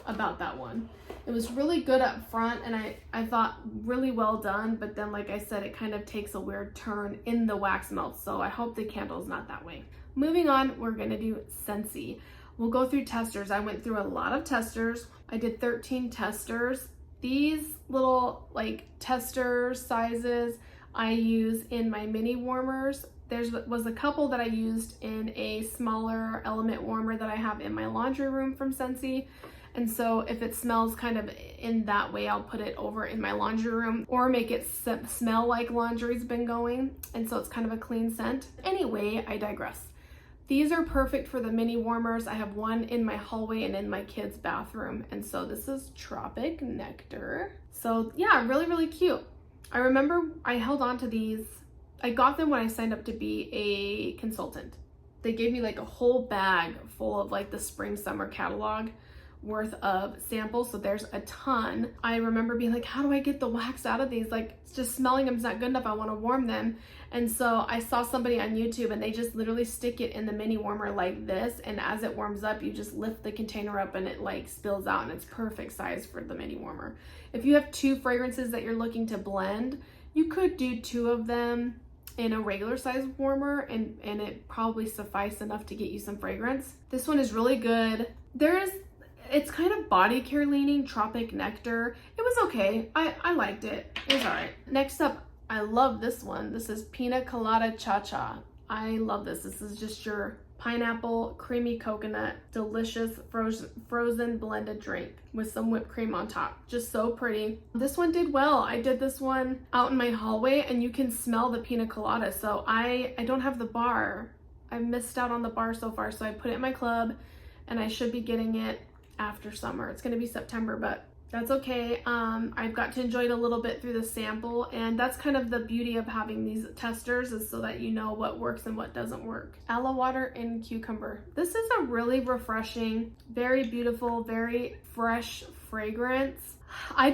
about that one. It was really good up front, and I thought really well done, but then like I said, it kind of takes a weird turn in the wax melt, so I hope the candle's not that way. Moving on, we're gonna do Scentsy. We'll go through testers. I went through a lot of testers. I did 13 testers. These little like tester sizes I use in my mini warmers. There was a couple that I used in a smaller element warmer that I have in my laundry room from Sensey. And so if it smells kind of in that way, I'll put it over in my laundry room or make it smell like laundry's been going. And so it's kind of a clean scent. Anyway, I digress. These are perfect for the mini warmers. I have one in my hallway and in my kids' bathroom. And so this is Tropic Nectar. So yeah, really, really cute. I remember I held on to these. I got them when I signed up to be a consultant. They gave me like a whole bag full of like the spring summer catalog worth of samples, so there's a ton. I remember being like, how do I get the wax out of these? Like, just smelling them is not good enough, I want to warm them. And so I saw somebody on YouTube and they just literally stick it in the mini warmer like this, and as it warms up you just lift the container up and it like spills out, and it's perfect size for the mini warmer. If you have 2 fragrances that you're looking to blend, you could do 2 of them in a regular size warmer, and it probably suffice enough to get you some fragrance. This one is really good. It's kind of body care leaning, Tropic Nectar. It was okay. I liked it. It was all right. Next up, I love this one. This is Pina Colada Cha Cha. I love this. This is just your pineapple, creamy coconut, delicious frozen blended drink with some whipped cream on top. Just so pretty. This one did well. I did this one out in my hallway and you can smell the pina colada. So I don't have the bar. I missed out on the bar so far. So I put it in my club and I should be getting it after summer. It's gonna be September, but that's okay. I've got to enjoy it a little bit through the sample, and that's kind of the beauty of having these testers, is so that you know what works and what doesn't work. Aloe water and cucumber. This is a really refreshing, very beautiful, very fresh fragrance. I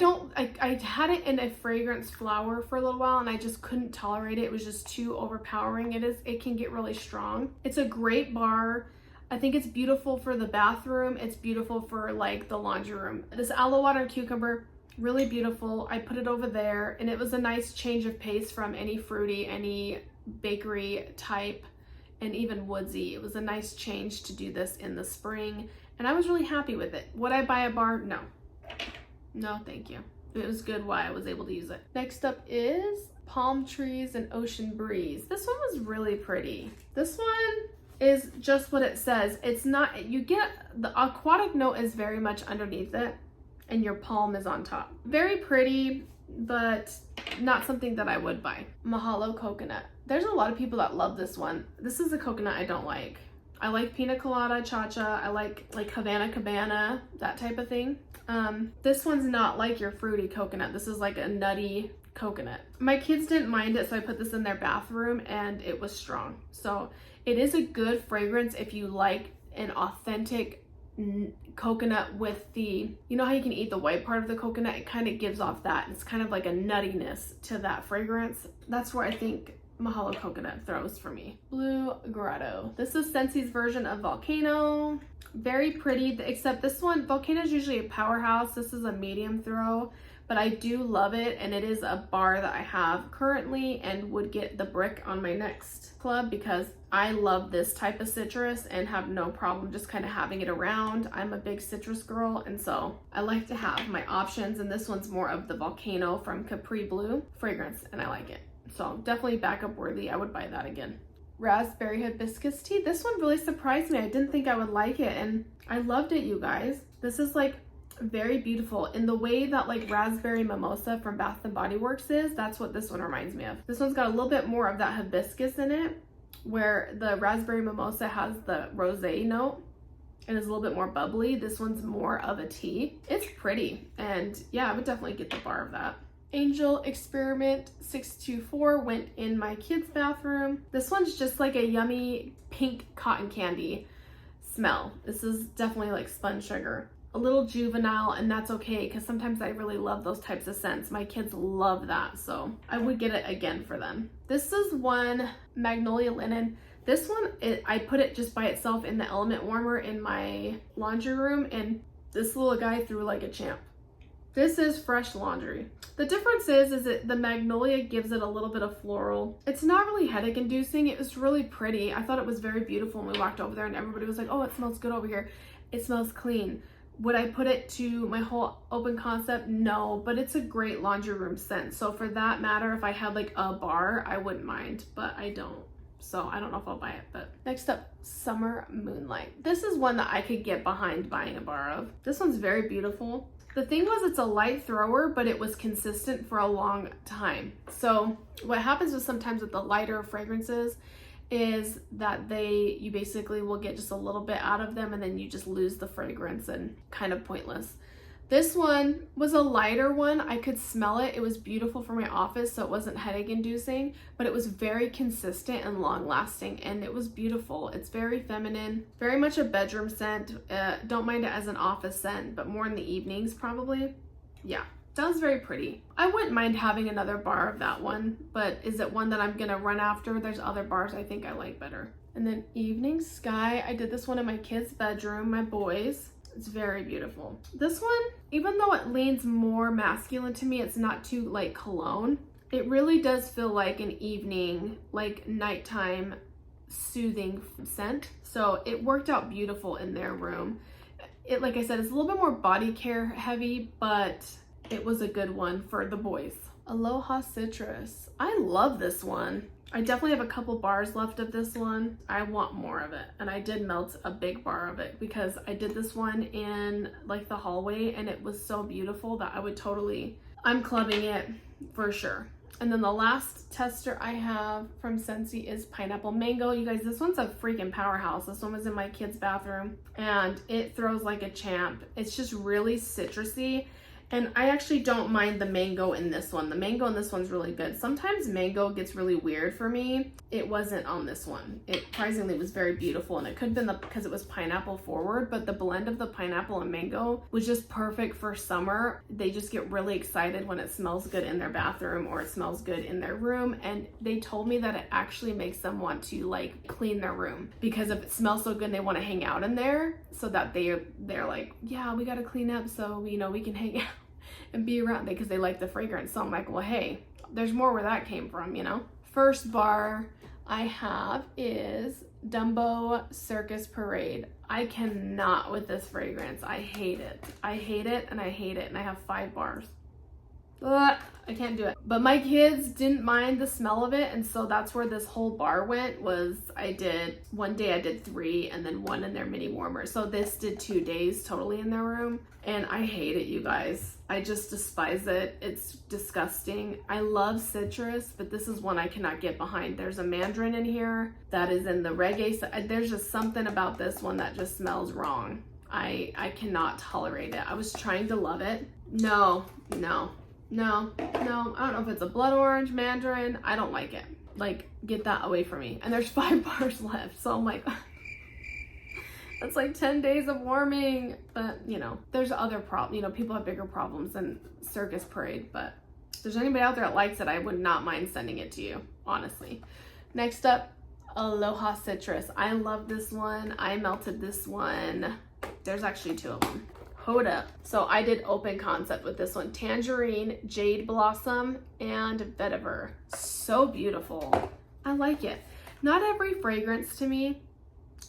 had it in a fragrance flower for a little while and I just couldn't tolerate it. It was just too overpowering. It can get really strong. It's a great bar. I think it's beautiful for the bathroom. It's beautiful for like the laundry room. This aloe water and cucumber, really beautiful. I put it over there and it was a nice change of pace from any fruity, any bakery type, and even woodsy. It was a nice change to do this in the spring and I was really happy with it. Would I buy a bar? No. No, thank you. It was good while I was able to use it. Next up is Palm Trees and Ocean Breeze. This one was really pretty. This one is just what it says. It's not, you get the aquatic note is very much underneath it and your palm is on top. Very pretty, but not something that I would buy. Mahalo Coconut. There's a lot of people that love this one. This is a coconut I don't like. I like Pina Colada, Cha-Cha. I like Havana Cabana, that type of thing. This one's not like your fruity coconut. This is like a nutty coconut. My kids didn't mind it, so I put this in their bathroom and it was strong. So it is a good fragrance if you like an authentic coconut with the, you know how you can eat the white part of the coconut? It kind of gives off that. It's kind of like a nuttiness to that fragrance. That's where I think Mahalo Coconut throws for me. Blue Grotto. This is Scensy's version of Volcano. Very pretty, except this one, Volcano is usually a powerhouse. This is a medium throw, but I do love it, and it is a bar that I have currently and would get the brick on my next club because I love this type of citrus and have no problem just kind of having it around. I'm a big citrus girl, and so I like to have my options, and this one's more of the Volcano from Capri Blue fragrance, and I like it. So definitely backup worthy. I would buy that again. Raspberry Hibiscus Tea. This one really surprised me. I didn't think I would like it, and I loved it, you guys. This is like very beautiful in the way that like Raspberry Mimosa from Bath & Body Works is. That's what this one reminds me of. This one's got a little bit more of that hibiscus in it, where the Raspberry Mimosa has the rosé note and is a little bit more bubbly. This one's more of a tea. It's pretty, and yeah, I would definitely get the bar of that. Angel Experiment 624 went in my kids' bathroom. This one's just like a yummy pink cotton candy smell. This is definitely like spun sugar. A little juvenile, and that's okay because sometimes I really love those types of scents. My kids love that, so I would get it again for them. This is one Magnolia Linen. This one, I put it just by itself in the element warmer in my laundry room, and this little guy threw like a champ. This is Fresh Laundry. The difference is that the Magnolia gives it a little bit of floral. It's not really headache inducing. It was really pretty. I thought it was very beautiful when we walked over there and everybody was like, oh, it smells good over here. It smells clean. Would I put it to my whole open concept? No, but it's a great laundry room scent. So for that matter, if I had like a bar, I wouldn't mind, but I don't. So I don't know if I'll buy it, but next up, Summer Moonlight. This is one that I could get behind buying a bar of. This one's very beautiful. The thing was, it's a light thrower, but it was consistent for a long time. So what happens with sometimes with the lighter fragrances is that you basically will get just a little bit out of them and then you just lose the fragrance and kind of pointless. This one was a lighter one. I could smell it. It was beautiful for my office, so it wasn't headache inducing, but it was very consistent and long lasting, and it was beautiful. It's very feminine, very much a bedroom scent. Don't mind it as an office scent, but more in the evenings probably. Yeah, that was very pretty. I wouldn't mind having another bar of that one, but is it one that I'm gonna run after? There's other bars I think I like better. And then Evening Sky. I did this one in my kids' bedroom, my boys'. It's very beautiful. This one, even though it leans more masculine to me, it's not too like cologne. It really does feel like an evening, like nighttime soothing scent. So it worked out beautiful in their room. It, like I said, it's a little bit more body care heavy, but it was a good one for the boys. Aloha Citrus. I love this one. I definitely have a couple bars left of this one. I want more of it, and I did melt a big bar of it because I did this one in like the hallway and it was so beautiful that I'm clubbing it for sure. And then the last tester I have from Scentsy is Pineapple Mango. You guys, this one's a freaking powerhouse. This one was in my kid's bathroom and it throws like a champ. It's just really citrusy. And I actually don't mind the mango in this one. The mango in this one's really good. Sometimes mango gets really weird for me. It wasn't on this one. It surprisingly was very beautiful, and it could have been because it was pineapple forward, but the blend of the pineapple and mango was just perfect for summer. They just get really excited when it smells good in their bathroom or it smells good in their room, and they told me that it actually makes them want to like clean their room, because if it smells so good they want to hang out in there, so that they're like, yeah, we got to clean up so we can hang out and be around it because they like the fragrance. So I'm like, well, hey, there's more where that came from, First bar I have is Dumbo Circus Parade. I cannot with this fragrance. I hate it. I hate it and I hate it, and I have 5 bars. Ugh, I can't do it. But my kids didn't mind the smell of it, and so that's where this whole bar went. One day I did 3 and then 1 in their mini warmer. So this did 2 days totally in their room, and I hate it, you guys. I just despise it. It's disgusting. I love citrus, but this is one I cannot get behind. There's a mandarin in here that is in the reggae. There's just something about this one that just smells wrong. I cannot tolerate it. I was trying to love it. No. I don't know if it's a blood orange, mandarin. I don't like it. Like, get that away from me. And there's 5 bars left. So I'm like, that's like 10 days of warming. But, there's other problems. People have bigger problems than Circus Parade. But if there's anybody out there that likes it, I would not mind sending it to you, honestly. Next up, Aloha Citrus. I love this one. I melted this one. There's actually 2 of them. Hold up. So I did open concept with this one. Tangerine, Jade Blossom, and Vetiver. So beautiful. I like it. Not every fragrance to me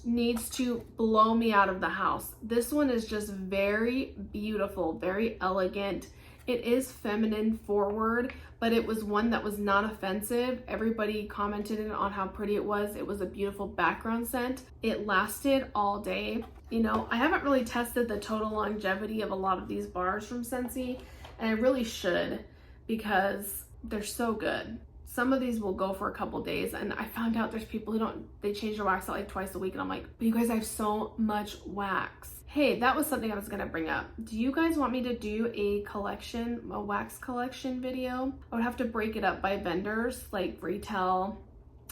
needs to blow me out of the house. This one is just very beautiful, very elegant. It is feminine forward, but it was one that was not offensive. Everybody commented on how pretty it was. It was a beautiful background scent. It lasted all day. I haven't really tested the total longevity of a lot of these bars from Scentsy, and I really should, because they're so good. Some of these will go for a couple days, and I found out there's people they change their wax out like twice a week, and I'm like, but you guys, I have so much wax. Hey, that was something I was gonna bring up. Do you guys want me to do a wax collection video? I would have to break it up by vendors, like retail.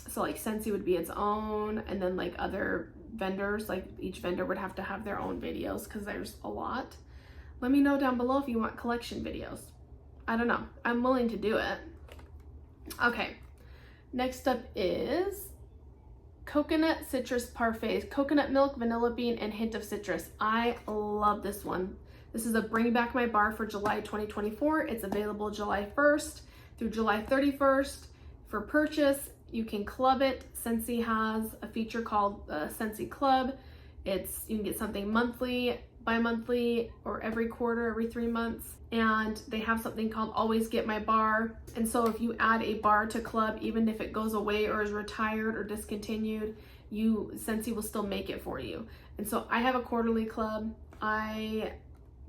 So like Sensey would be its own, and then like other vendors, like each vendor would have to have their own videos because there's a lot. Let me know down below if you want collection videos. I don't know. I'm willing to do it. Okay, next up is Coconut Citrus Parfaits. Coconut milk, vanilla bean, and hint of citrus. I love this one. This is a Bring Back My Bar for July 2024. It's available July 1st through July 31st for purchase. You can club it. Sensey has a feature called Sensey Club. You can get something monthly, bi-monthly, or every quarter, every 3 months. And they have something called Always Get My Bar. And so if you add a bar to club, even if it goes away or is retired or discontinued, Sensey will still make it for you. And so I have a quarterly club. I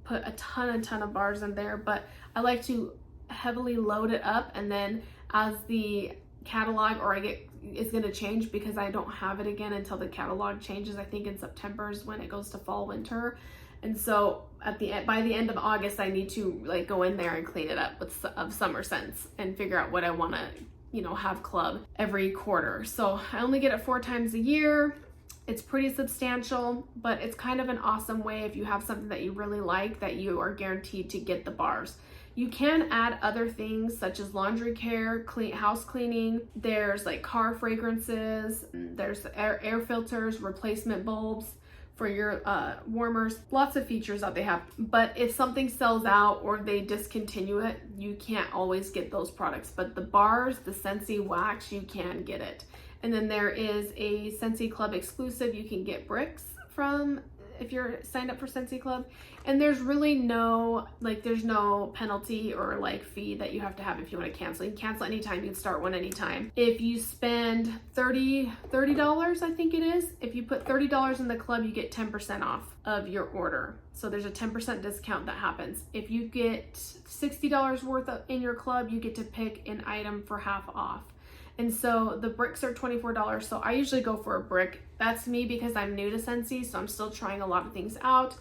put a ton of bars in there, but I like to heavily load it up, and then as the catalog it's going to change, because I don't have it again until the catalog changes. I think in September is when it goes to fall winter, and so by the end of August I need to like go in there and clean it up of summer scents and figure out what I want to have club every quarter. So I only get it 4 times a year. It's pretty substantial, but it's kind of an awesome way if you have something that you really like, that you are guaranteed to get the bars. You can add other things such as laundry care, house cleaning. There's like car fragrances. There's air filters, replacement bulbs for your warmers. Lots of features that they have. But if something sells out or they discontinue it, you can't always get those products. But the bars, the Scentsy wax, you can get it. And then there is a Scentsy Club exclusive. You can get bricks from if you're signed up for Scentsy Club. And there's really no, like, there's no penalty or like fee that you have to have if you want to cancel. You can cancel anytime, you can start one anytime. If you spend $30, I think it is, if you put $30 in the club, you get 10% off of your order. So there's a 10% discount that happens. If you get $60 worth in your club, you get to pick an item for half off. And so the bricks are $24. So I usually go for a brick. That's me because I'm new to Sensey, so I'm still trying a lot of things out.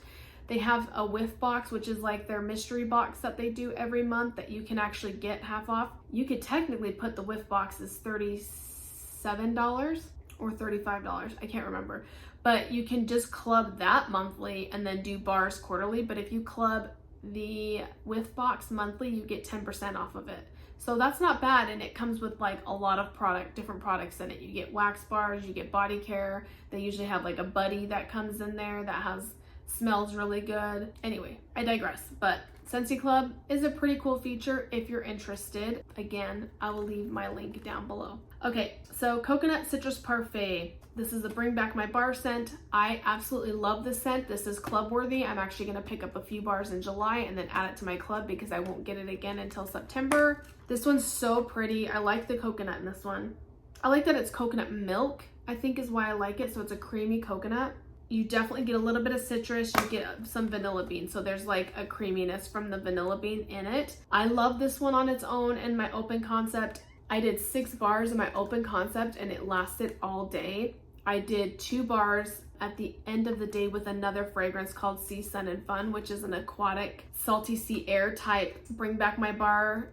They have a whiff box, which is like their mystery box that they do every month that you can actually get half off. You could technically put the whiff box as $37 or $35. I can't remember. But you can just club that monthly and then do bars quarterly. But if you club the whiff box monthly, you get 10% off of it. So that's not bad, and it comes with like a lot of different products in it. You get wax bars, you get body care. They usually have like a buddy that comes in there that smells really good. Anyway, I digress, but Scentsy Club is a pretty cool feature if you're interested. Again, I will leave my link down below. Okay, so Coconut Citrus Parfait. This is the Bring Back My Bar scent. I absolutely love this scent. This is club worthy. I'm actually gonna pick up a few bars in July and then add it to my club because I won't get it again until September. This one's so pretty. I like the coconut in this one. I like that it's coconut milk, I think is why I like it. So it's a creamy coconut. You definitely get a little bit of citrus. You get some vanilla bean. So there's like a creaminess from the vanilla bean in it. I love this one on its own in my open concept. I did 6 bars in my open concept and it lasted all day. I did 2 bars at the end of the day with another fragrance called Sea, Sun, and Fun, which is an aquatic, salty sea air type Bring Back My Bar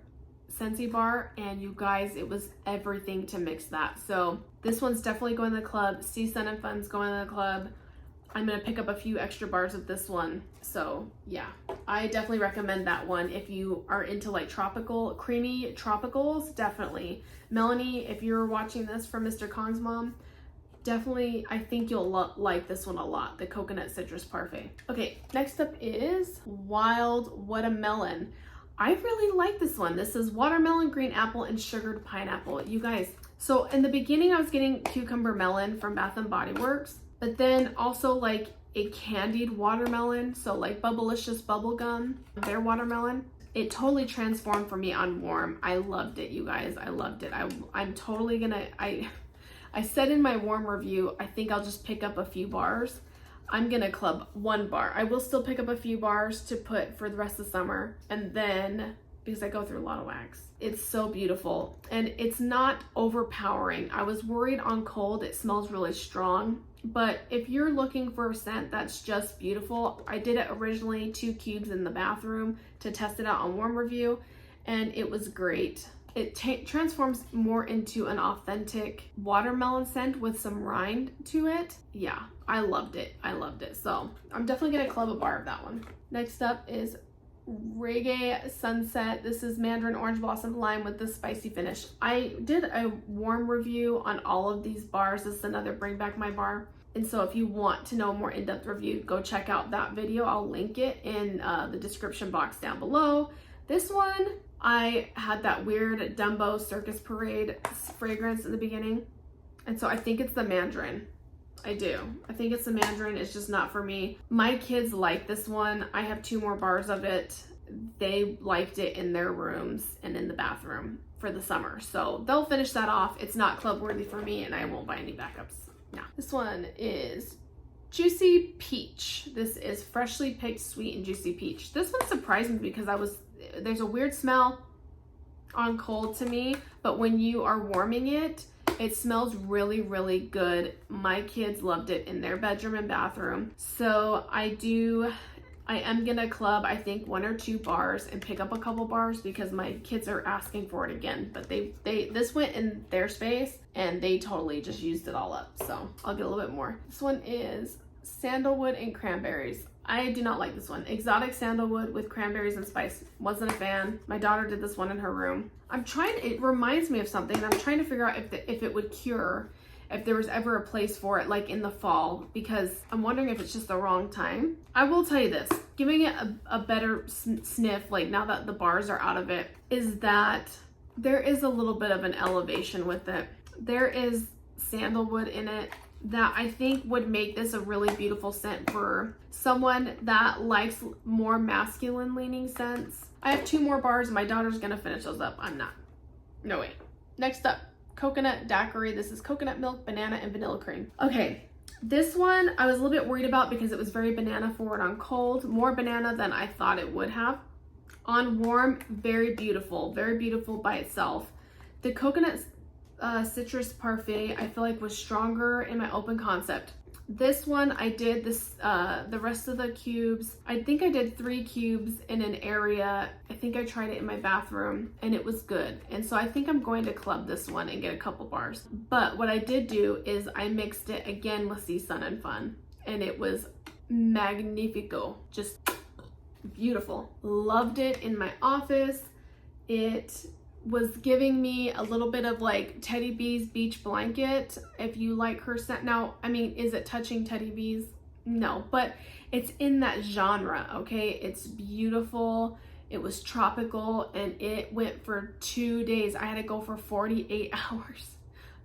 Scentsy bar. And you guys, it was everything to mix that. So this one's definitely going to the club. Sea, Sun, and Fun's going to the club. I'm gonna pick up a few extra bars of this one. So yeah, I definitely recommend that one if you are into like tropical, creamy tropicals, definitely. Melanie, if you're watching this from Mr. Kong's mom, definitely, I think you'll like this one a lot, the Coconut Citrus Parfait. Okay, next up is Wild Watermelon. I really like this one. This is watermelon, green apple, and sugared pineapple. You guys, so in the beginning I was getting cucumber melon from Bath & Body Works, but then also like a candied watermelon, so like Bubblicious Bubblegum, their watermelon. It totally transformed for me on warm. I loved it, you guys. I loved it. I'm totally gonna, I said in my warm review, I think I'll just pick up a few bars. I'm gonna club 1 bar. I will still pick up a few bars to put for the rest of the summer, and then, because I go through a lot of wax. It's so beautiful, and it's not overpowering. I was worried on cold, it smells really strong, but if you're looking for a scent that's just beautiful, I did it originally 2 cubes in the bathroom to test it out on warm review, and it was great. It transforms more into an authentic watermelon scent with some rind to it. Yeah, I loved it. I loved it. So I'm definitely gonna club a bar of that one. Next up is Reggae Sunset. This is Mandarin Orange Blossom Lime with the spicy finish. I did a warm review on all of these bars. This is another Bring Back My Bar. And so if you want to know a more in-depth review, go check out that video. I'll link it in the description box down below. This one, I had that weird Dumbo Circus Parade fragrance in the beginning. And so I think it's the Mandarin. I do. I think it's the Mandarin. It's just not for me. My kids like this one. I have 2 more bars of it. They liked it in their rooms and in the bathroom for the summer. So they'll finish that off. It's not club worthy for me, and I won't buy any backups. No. This one is Juicy Peach. This is freshly picked sweet and juicy peach. This one surprised me because there's a weird smell on cold to me, but when you are warming it, it smells really, really good. My kids loved it in their bedroom and bathroom. So I am gonna club, I think 1 or 2 bars and pick up a couple bars because my kids are asking for it again, but this went in their space and they totally just used it all up. So I'll get a little bit more. This one is Sandalwood and Cranberries. I do not like this one. Exotic sandalwood with cranberries and spice. Wasn't a fan. My daughter did this one in her room. It reminds me of something. I'm trying to figure out if it would cure, if there was ever a place for it, like in the fall, because I'm wondering if it's just the wrong time. I will tell you this, giving it a better sniff, like now that the bars are out of it, is that there is a little bit of an elevation with it. There is sandalwood in it, that I think would make this a really beautiful scent for someone that likes more masculine leaning scents. I have 2 more bars. My daughter's gonna finish those up. I'm not. No way. Next up, coconut daiquiri. This is coconut milk, banana, and vanilla cream. Okay, this one I was a little bit worried about because it was very banana forward on cold. More banana than I thought it would have. On warm, very beautiful by itself. The coconut citrus parfait I feel like was stronger in my open concept. This one I did the rest of the cubes. I think I did 3 cubes in an area. I think I tried it in my bathroom and it was good. And so I think I'm going to club this one and get a couple bars. But what I did do is I mixed it again with Sea Sun and Fun, and it was magnifico. Just beautiful. Loved it in my office. It was giving me a little bit of like Teddy B's beach blanket. If you like her scent. Now, I mean, is it touching Teddy B's? No, but it's in that genre, okay? It's beautiful. It was tropical and it went for 2 days. I had to go for 48 hours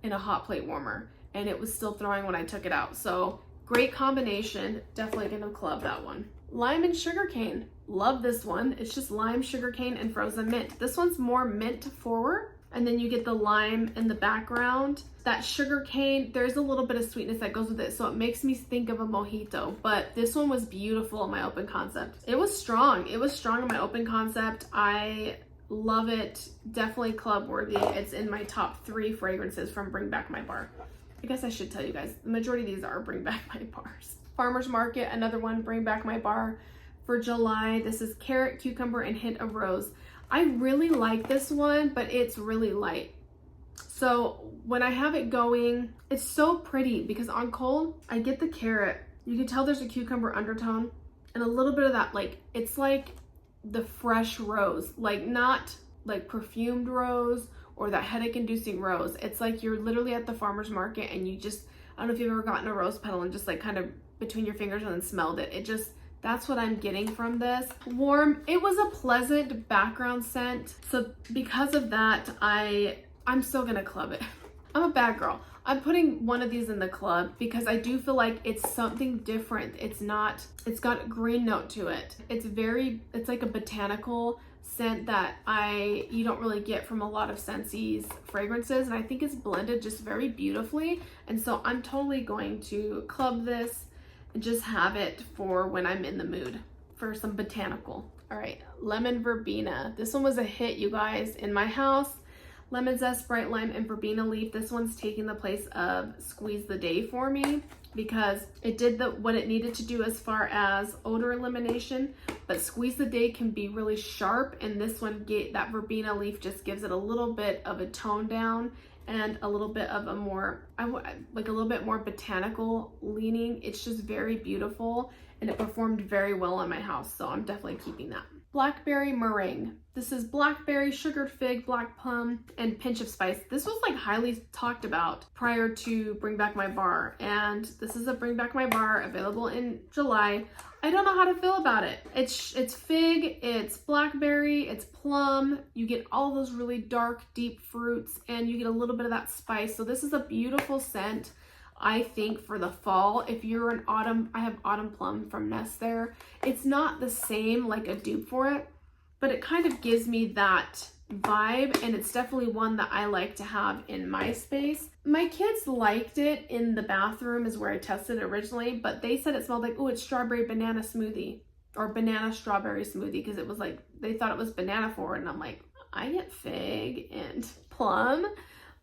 in a hot plate warmer and it was still throwing when I took it out. So great combination. Definitely gonna club that one. Lime and sugarcane. Love this one. It's just lime, sugarcane, and frozen mint. This one's more mint forward, and then you get the lime in the background. That sugarcane, there's a little bit of sweetness that goes with it, so it makes me think of a mojito, but this one was beautiful in my open concept. It was strong. It was strong in my open concept. I love it. Definitely club worthy. It's in my top 3 fragrances from Bring Back My Bar. I guess I should tell you guys, the majority of these are Bring Back My Bars. Farmer's Market, another one, Bring Back My Bar for July. This is carrot, cucumber, and hint of rose. I really like this one, but it's really light. So when I have it going, it's so pretty because on cold, I get the carrot. You can tell there's a cucumber undertone and a little bit of that, like, it's like the fresh rose, like not like perfumed rose or that headache inducing rose. It's like you're literally at the farmer's market and you just, I don't know if you've ever gotten a rose petal and just like kind of between your fingers and then smelled it. It just, that's what I'm getting from this. Warm, it was a pleasant background scent. So because of that, I'm still gonna club it. I'm a bad girl. I'm putting one of these in the club because I do feel like it's something different. It's got a green note to it. It's like a botanical scent that you don't really get from a lot of Scensy's fragrances, and I think it's blended just very beautifully. And so I'm totally going to club this and just have it for when I'm in the mood for some botanical. All right, lemon verbena. This one was a hit, you guys, in my house. Lemon zest, bright lime, and verbena leaf. This one's taking the place of Squeeze the Day for me because it did what it needed to do as far as odor elimination, but Squeeze the Day can be really sharp, and this one, that verbena leaf just gives it a little bit of a tone down and a little bit of a more, like a little bit more botanical leaning. It's just very beautiful and it performed very well in my house, so I'm definitely keeping that. Blackberry meringue. This is blackberry, sugared fig, black plum, and pinch of spice. This was like highly talked about prior to Bring Back My Bar, and this is a Bring Back My Bar available in July. I don't know how to feel about it. It's fig, it's blackberry, it's plum. You get all those really dark, deep fruits, and you get a little bit of that spice. So this is a beautiful scent, I think, for the fall. If you're an autumn, I have autumn plum from Nest there. It's not the same like a dupe for it, but it kind of gives me that vibe, and it's definitely one that I like to have in my space. My kids liked it in the bathroom is where I tested it originally, but they said it smelled like, oh, it's strawberry banana smoothie or banana strawberry smoothie, because it was like, they thought it was banana forward, and I'm like, I get fig and plum.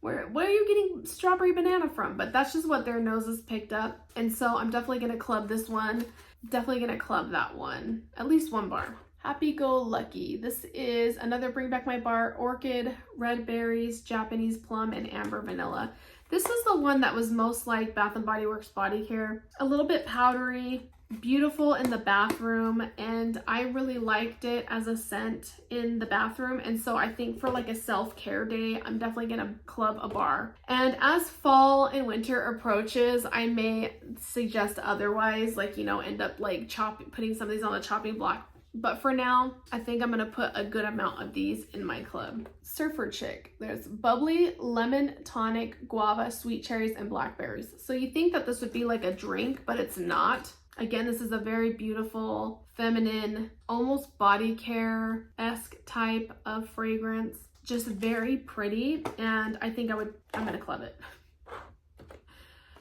Where are you getting strawberry banana from? But that's just what their noses picked up. And so I'm definitely gonna club this one. Definitely gonna club that one. At least 1 bar. Happy Go Lucky. This is another Bring Back My Bar. Orchid, red berries, Japanese plum, and amber vanilla. This is the one that was most like Bath & Body Works body care. A little bit powdery, beautiful in the bathroom, and I really liked it as a scent in the bathroom. And so I think for like a self-care day, I'm definitely gonna club a bar. And as fall and winter approaches, I may suggest otherwise, like, you know, end up like putting some of these on the chopping block. But for now, I think I'm gonna put a good amount of these in my club. Surfer Chick. There's bubbly, lemon, tonic, guava, sweet cherries, and blackberries. So you think that this would be like a drink, but it's not. Again, this is a very beautiful, feminine, almost body care-esque type of fragrance. Just very pretty, and I think I'm gonna club it.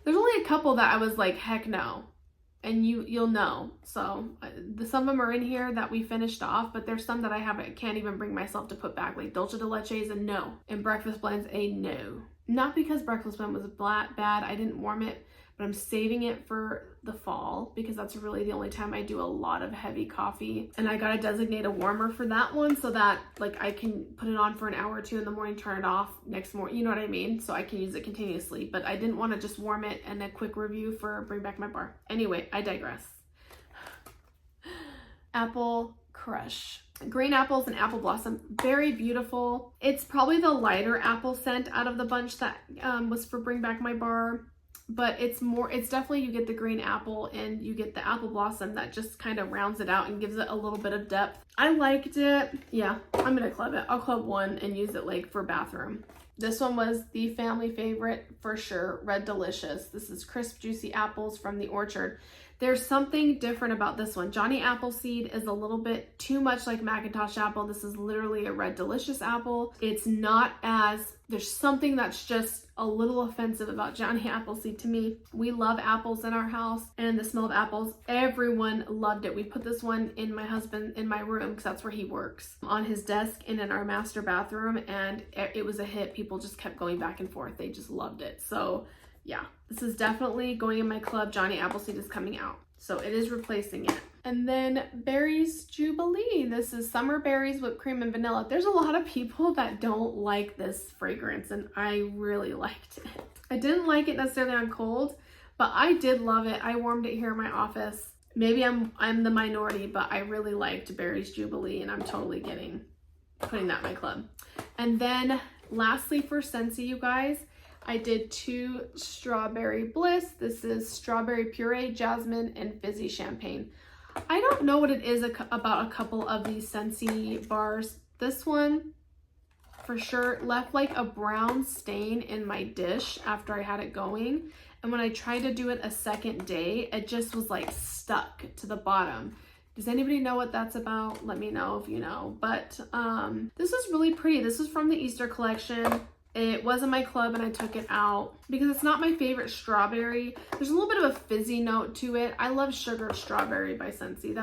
There's only a couple that I was like, heck no. And you'll know. So some of them are in here that we finished off, but there's some that I can't even bring myself to put back, like Dulce de Leche is a no, and Breakfast Blend's a no. Not because Breakfast Blend was bad, I didn't warm it, but I'm saving it for the fall because that's really the only time I do a lot of heavy coffee. And I gotta designate a warmer for that one so that like I can put it on for an hour or two in the morning, turn it off next morning, you know what I mean? So I can use it continuously, but I didn't want to just warm it. And a quick review for Bring Back My Bar. Anyway, I digress. Apple Crush. Green apples and apple blossom, very beautiful. It's probably the lighter apple scent out of the bunch that was for Bring Back My Bar. But it's definitely, you get the green apple and you get the apple blossom that just kind of rounds it out and gives it a little bit of depth. I liked it. Yeah, I'm gonna club it. I'll club one and use it like for bathroom. This one was the family favorite for sure, Red Delicious. This is crisp, juicy apples from the orchard. There's something different about this one. Johnny Appleseed is a little bit too much like Macintosh apple. This is literally a Red Delicious apple. It's not as, there's something that's just a little offensive about Johnny Appleseed to me. We love apples in our house, and the smell of apples, everyone loved it. We put this one in my room because that's where he works, on his desk and in our master bathroom, and it was a hit. People just kept going back and forth. They just loved it. So yeah, this is definitely going in my club. Johnny Appleseed is coming out, so it is replacing it. And then Berries Jubilee. This is summer berries, whipped cream, and vanilla. There's a lot of people that don't like this fragrance, and I really liked it. I didn't like it necessarily on cold, but I did love it. I warmed it here in my office. Maybe I'm the minority, but I really liked Berries Jubilee, and I'm totally putting that in my club. And then lastly for Scentsy, you guys, I did 2 Strawberry Bliss. This is strawberry puree, jasmine, and fizzy champagne. I don't know what it is about a couple of these Scentsy bars. This one for sure left like a brown stain in my dish after I had it going. And when I tried to do it a second day, it just was like stuck to the bottom. Does anybody know what that's about? Let me know if you know. But this is really pretty. This is from the Easter collection. It was in my club and I took it out because it's not my favorite strawberry. There's a little bit of a fizzy note to it. I love Sugared Strawberry by Sensey.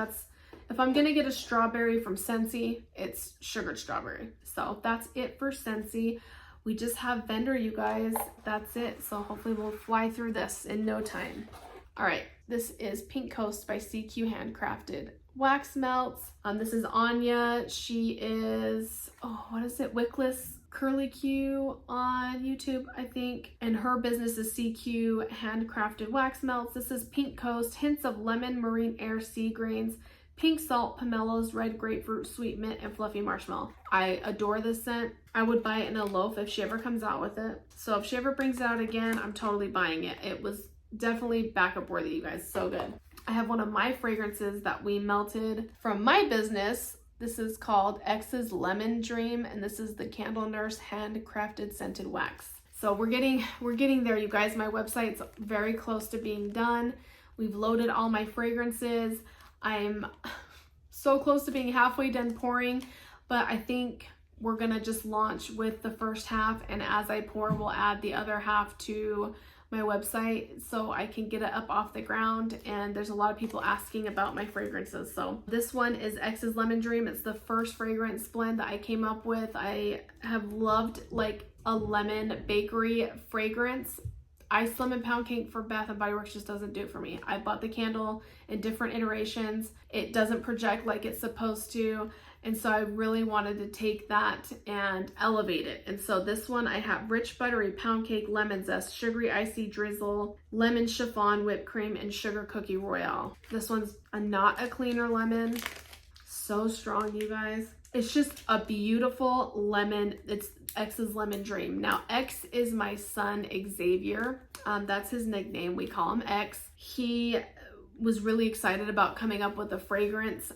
If I'm gonna get a strawberry from Sensey, it's Sugared Strawberry. So that's it for Sensey. We just have vendor, you guys. That's it. So hopefully we'll fly through this in no time. All right, this is Pink Coast by CQ Handcrafted Wax Melts. This is Anya. She is, what is it? Wickless Curly Q on YouTube, I think. And her business is CQ Handcrafted Wax Melts. This is Pink Coast, hints of lemon, marine air, sea grains, pink salt, pomelos, red grapefruit, sweet mint, and fluffy marshmallow. I adore this scent. I would buy it in a loaf if she ever comes out with it. So if she ever brings it out again, I'm totally buying it. It was definitely backup worthy, you guys. So good. I have one of my fragrances that we melted from my business. This is called X's Lemon Dream, and this is TheCandleNurse Handcrafted Scented Wax. So we're getting there, you guys. My website's very close to being done. We've loaded all my fragrances. I'm so close to being halfway done pouring, but I think we're gonna just launch with the first half, and as I pour, we'll add the other half to my website so I can get it up off the ground. And there's a lot of people asking about my fragrances. So this one is X's Lemon Dream. It's the first fragrance blend that I came up with. I have loved like a lemon bakery fragrance. Iced lemon pound cake for Bath & Body Works just doesn't do it for me. I bought the candle in different iterations. It doesn't project like it's supposed to. And so I really wanted to take that and elevate it. And so this one, I have rich buttery pound cake, lemon zest, sugary icy drizzle, lemon chiffon whipped cream, and sugar cookie royale. This one's not a cleaner lemon. So strong, you guys. It's just a beautiful lemon. It's X's Lemon Dream. Now, X is my son, Xavier. That's his nickname. We call him X. He was really excited about coming up with a fragrance.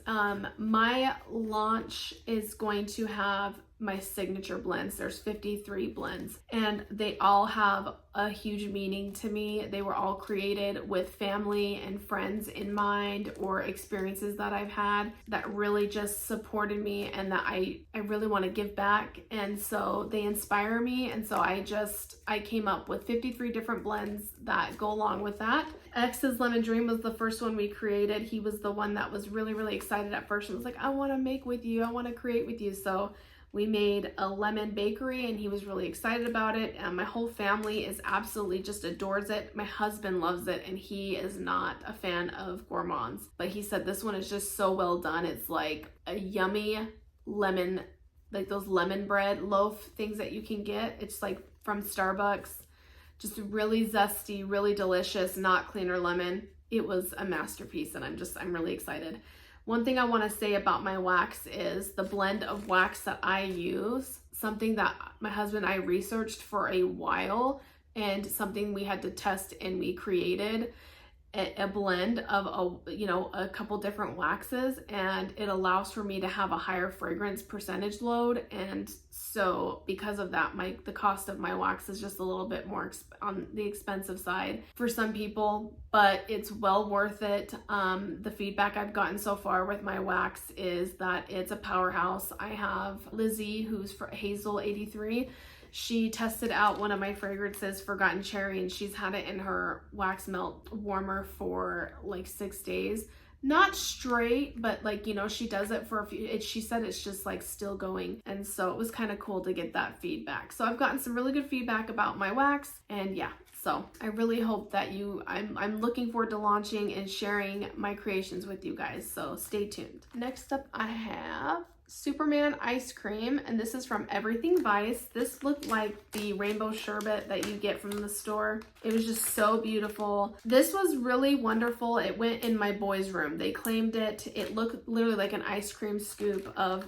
My launch is going to have my signature blends. There's 53 blends, and they all have a huge meaning to me. They were all created with family and friends in mind, or experiences that I've had that really just supported me and that I really want to give back. And so they inspire me. And so I came up with 53 different blends that go along with that. X's Lemon Dream was the first one we created. He was the one that was really, really excited at first and was like, I want to make with you. I want to create with you. So we made a lemon bakery and he was really excited about it. And my whole family is absolutely just adores it. My husband loves it and he is not a fan of gourmands, but he said this one is just so well done. It's like a yummy lemon, like those lemon bread loaf things that you can get. It's like from Starbucks, just really zesty, really delicious, not cleaner lemon. It was a masterpiece and I'm really excited. One thing I want to say about my wax is the blend of wax that I use, something that my husband and I researched for a while and something we had to test, and we created a blend of a couple different waxes, and it allows for me to have a higher fragrance percentage load. And so because of that, the cost of my wax is just a little bit more on the expensive side for some people, but it's well worth it. The feedback I've gotten so far with my wax is that it's a powerhouse. I have Lizzie, who's for Hazel 83. She tested out one of my fragrances, Forgotten Cherry, and she's had it in her wax melt warmer for like 6 days. Not straight, but like, she does it for a few, she said it's just like still going. And so it was kind of cool to get that feedback. So I've gotten some really good feedback about my wax, and yeah. So I really hope that I'm looking forward to launching and sharing my creations with you guys. So stay tuned. Next up, I have Superman ice cream, and this is from Everything Vice. This looked like the rainbow sherbet that you get from the store. It was just so beautiful. This was really wonderful. It went in my boys' room. They claimed it. It looked literally like an ice cream scoop of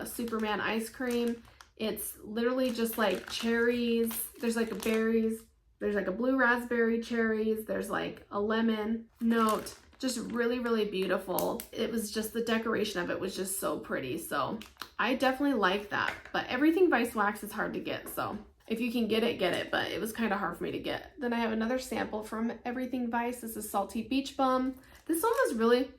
Superman ice cream. It's literally just like cherries. There's like berries. There's like a blue raspberry cherries. There's like a lemon note. Just really, really beautiful. It was just, the decoration of it was just so pretty. So I definitely like that, but Everything Vice wax is hard to get. So if you can get it, get it, but it was kind of hard for me to get. Then I have another sample from Everything Vice. This is Salty Beach Bum. This one was really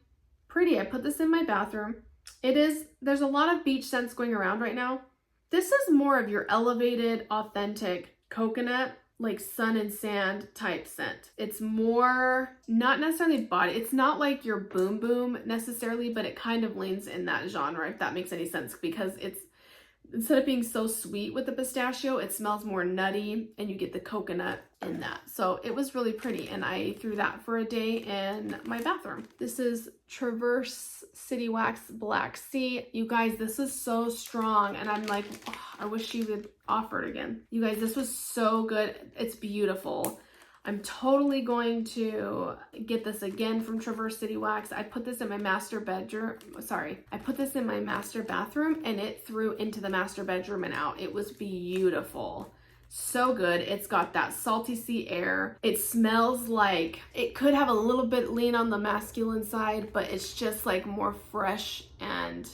pretty. I put this in my bathroom. There's a lot of beach scents going around right now. This is more of your elevated, authentic coconut, like sun and sand type scent. It's more, not necessarily body, it's not like your Boom Boom necessarily, but it kind of leans in that genre, if that makes any sense, because it's, instead of being so sweet with the pistachio, it smells more nutty and you get the coconut in that. So it was really pretty, and I threw that for a day in my bathroom. This is Traverse City Wax Black Sea. You guys, this is so strong, and I'm like, oh, I wish she would offer it again. You guys, this was so good. It's beautiful. I'm totally going to get this again from Traverse City Wax. I put this in my master bedroom. I put this in my master bathroom, and it threw into the master bedroom and out. It was beautiful. So good. It's got that salty sea air. It smells like, it could have a little bit lean on the masculine side, but it's just like more fresh and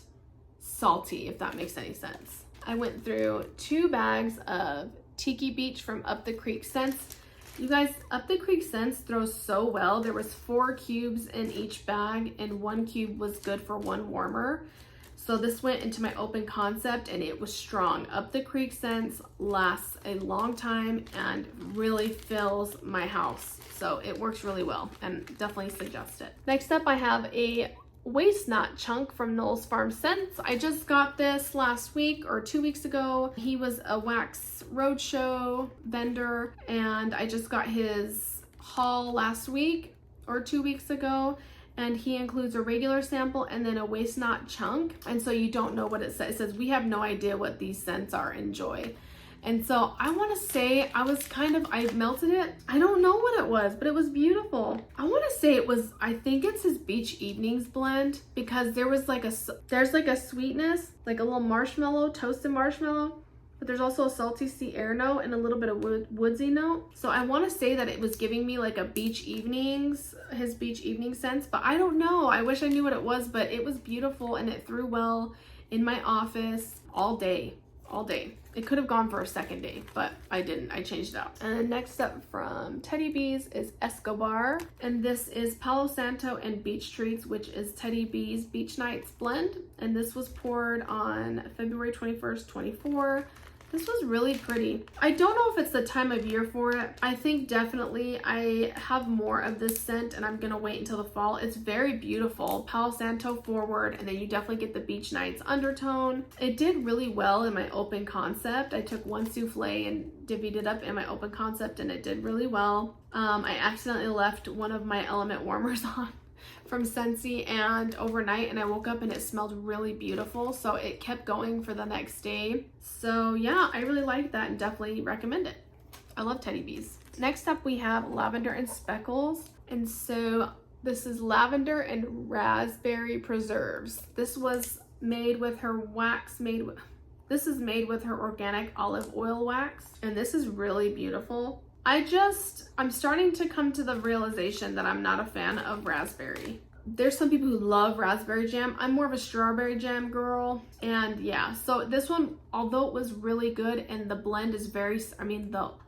salty, if that makes any sense. I went through 2 bags of Tiki Beach from Up the Creek Scents. You guys, Up the Creek Scents throws so well. There was 4 cubes in each bag, and 1 cube was good for 1 warmer. So this went into my open concept, and it was strong. Up the Creek Scents lasts a long time and really fills my house. So it works really well, and definitely suggest it. Next up, I have a waist knot chunk from Knoll's Farm Scents. I just got this last week or 2 weeks ago. He was a wax roadshow vendor, and I just got his haul last week or 2 weeks ago. And he includes a regular sample and then a waist knot chunk. And so you don't know what it says. It says, we have no idea what these scents are, enjoy. And so I want to say I melted it. I don't know what it was, but it was beautiful. I want to say I think it's his Beach Evenings blend, because there's like a sweetness, like a little marshmallow, toasted marshmallow. but there's also a salty sea air note and a little bit of woodsy note. So I want to say that it was giving me like a beach evenings, his beach evening scents, but I don't know. I wish I knew what it was, but it was beautiful and it threw well in my office all day. It could have gone for a second day, but I didn't. I changed it out. And next up from Teddy Bees is Escobar. And this is Palo Santo and Beach Treats, which is Teddy Bees Beach Nights blend. And this was poured on February 21st, 24. This was really pretty. I don't know if it's the time of year for it. I think definitely I have more of this scent and I'm gonna wait until the fall. It's very beautiful. Palo Santo forward, and then you definitely get the Beach Nights undertone. It did really well in my open concept. I took one souffle and divvied it up in my open concept and it did really well. I accidentally left one of my element warmers on from Scentsy and overnight, and I woke up and it smelled really beautiful, so it kept going for the next day. So yeah, I really like that and definitely recommend it. I love Teddy Bees. Next up we have Lavender and Speckles, and so this is lavender and raspberry preserves. This was made with her wax, this is made with her organic olive oil wax, and this is really beautiful. I'm starting to come to the realization that I'm not a fan of raspberry. There's some people who love raspberry jam. I'm more of a strawberry jam girl. And yeah, so this one, although it was really good and the blend is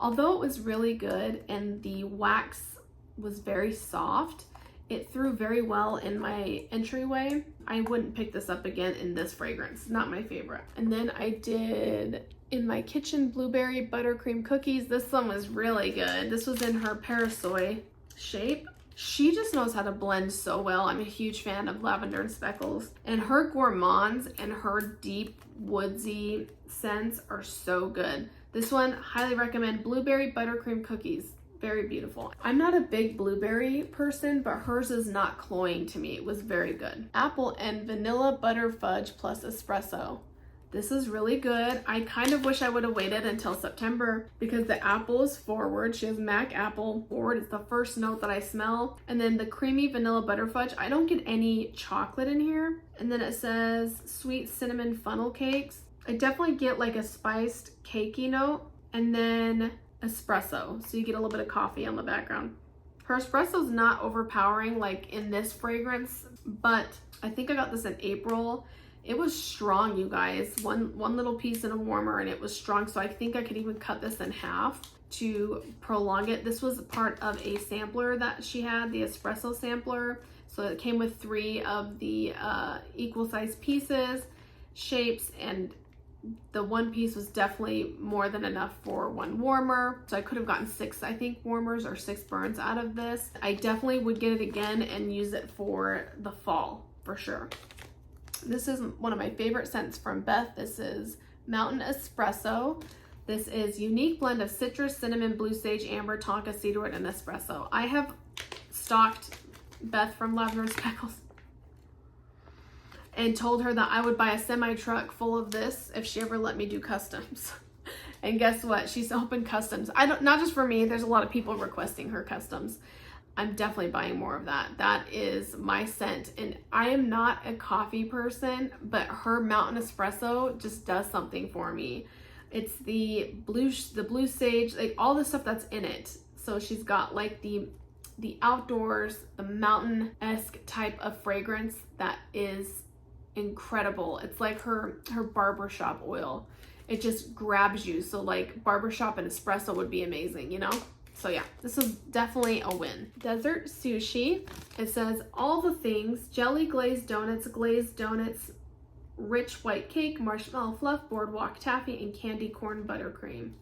although it was really good and the wax was very soft, it threw very well in my entryway. I wouldn't pick this up again in this fragrance. Not my favorite. And then I did in my kitchen blueberry buttercream cookies. This one was really good. This was in her Parasoy shape. She just knows how to blend so well. I'm a huge fan of Lavender and Speckles, and her gourmands and her deep woodsy scents are so good. This one, highly recommend. Blueberry buttercream cookies, very beautiful. I'm not a big blueberry person, but hers is not cloying to me. It was very good. Apple and vanilla butter fudge plus espresso. This is really good. I kind of wish I would have waited until September because the apple is forward. She has MAC apple forward. It's the first note that I smell. And then the creamy vanilla butter fudge. I don't get any chocolate in here. And then it says sweet cinnamon funnel cakes. I definitely get like a spiced cakey note. And then espresso. So you get a little bit of coffee on the background. Her espresso is not overpowering like in this fragrance, but I think I got this in April. It was strong, you guys. One little piece in a warmer and it was strong. So I think I could even cut this in half to prolong it. This was part of a sampler that she had, the espresso sampler. So it came with 3 of the equal size pieces, shapes, and the one piece was definitely more than enough for 1 warmer. So I could have gotten 6, I think, warmers or 6 burns out of this. I definitely would get it again and use it for the fall for sure. This is one of my favorite scents from Beth. This is Mountain Espresso. This is unique blend of citrus, cinnamon, blue sage, amber, tonka, cedarwood, and espresso. I have stalked Beth from Lavender and Speckles and told her that I would buy a semi-truck full of this if she ever let me do customs. And guess what? She's opened customs. Not just for me, there's a lot of people requesting her customs. I'm definitely buying more of that. That is my scent. And I am not a coffee person, but her Mountain Espresso just does something for me. It's the blue sage, like all the stuff that's in it. So she's got like the outdoors, the mountain-esque type of fragrance that is incredible. It's like her barbershop oil. It just grabs you. So like barbershop and espresso would be amazing, you know? So yeah, this is definitely a win. Desert Sushi. It says all the things: jelly glazed donuts, rich white cake, marshmallow fluff, boardwalk taffy, and candy corn buttercream.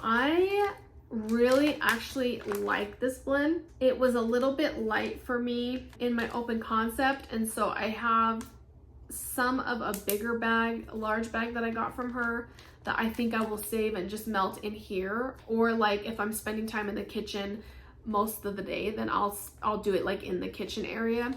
I really actually like this blend. It was a little bit light for me in my open concept, and so I have some of a bigger bag, a large bag that I got from her that I think I will save and just melt in here. Or like if I'm spending time in the kitchen most of the day, then I'll do it like in the kitchen area.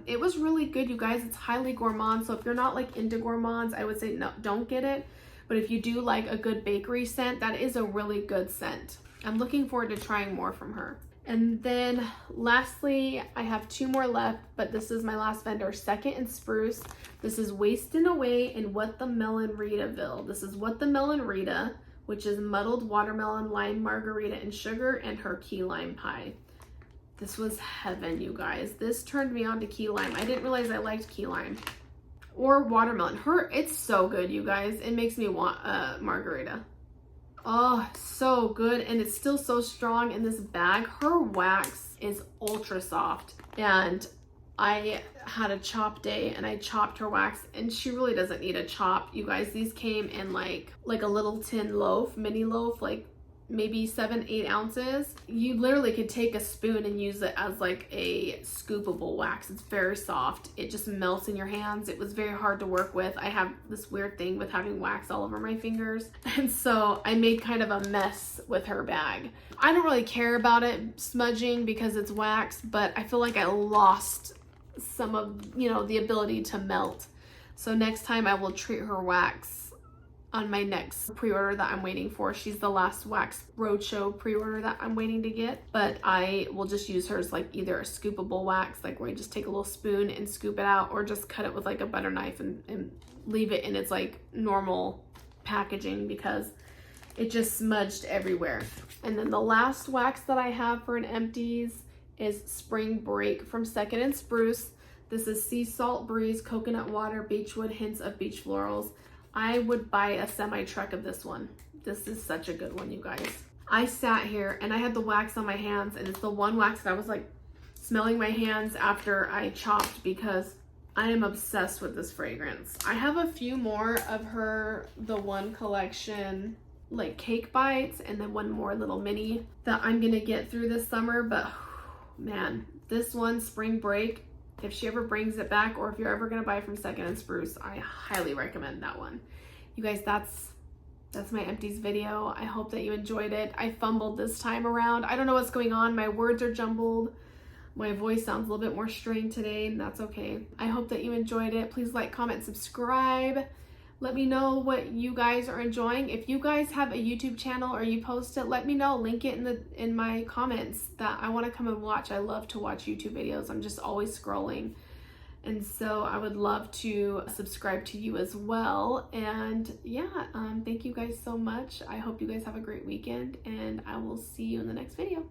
It was really good, you guys. It's highly gourmand, so if you're not like into gourmands, I would say no, don't get it. But if you do like a good bakery scent, that is a really good scent. I'm looking forward to trying more from her. And then lastly, I have 2 more left, but this is my last vendor, Second and Spruce. This is Wastin' Away in What the Melon Rita-ville. This is What the Melon Rita, which is muddled watermelon, lime margarita, and sugar, and her key lime pie. This was heaven, you guys. This turned me on to key lime. I didn't realize I liked key lime or watermelon. It's so good, you guys. It makes me want a margarita. Oh, so good. And it's still so strong in this bag. Her wax is ultra soft. And I had a chop day and I chopped her wax, and she really doesn't need a chop. You guys, these came in like a little tin loaf, mini loaf, like maybe 7-8 ounces. You literally could take a spoon and use it as like a scoopable wax. It's very soft. It just melts in your hands. It was very hard to work with. I have this weird thing with having wax all over my fingers, and so I made kind of a mess with her bag. I don't really care about it smudging because it's wax, but I feel like I lost some of, the ability to melt. So next time I will treat her wax on my next pre-order that I'm waiting for. She's the last wax roadshow pre-order that I'm waiting to get, but I will just use hers like either a scoopable wax, like where you just take a little spoon and scoop it out, or just cut it with like a butter knife and leave it in its like normal packaging because it just smudged everywhere. And then the last wax that I have for an Empties is Spring Break from Second and Spruce. This is sea salt breeze, coconut water, beechwood, hints of beach florals. I would buy a semi-truck of this one. This is such a good one, you guys. I sat here and I had the wax on my hands, and it's the one wax that I was like smelling my hands after I chopped because I am obsessed with this fragrance. I have a few more of her The One collection, like cake bites, and then one more little mini that I'm gonna get through this summer, but man, this one, Spring Break, if she ever brings it back, or if you're ever gonna buy from Second and Spruce, I highly recommend that one. You guys, that's my Empties video. I hope that you enjoyed it. I fumbled this time around. I don't know what's going on. My words are jumbled. My voice sounds a little bit more strained today, and that's okay. I hope that you enjoyed it. Please like, comment, subscribe. Let me know what you guys are enjoying. If you guys have a YouTube channel or you post it, let me know. Link it in my comments that I want to come and watch. I love to watch YouTube videos. I'm just always scrolling. And so I would love to subscribe to you as well. And yeah, thank you guys so much. I hope you guys have a great weekend, and I will see you in the next video.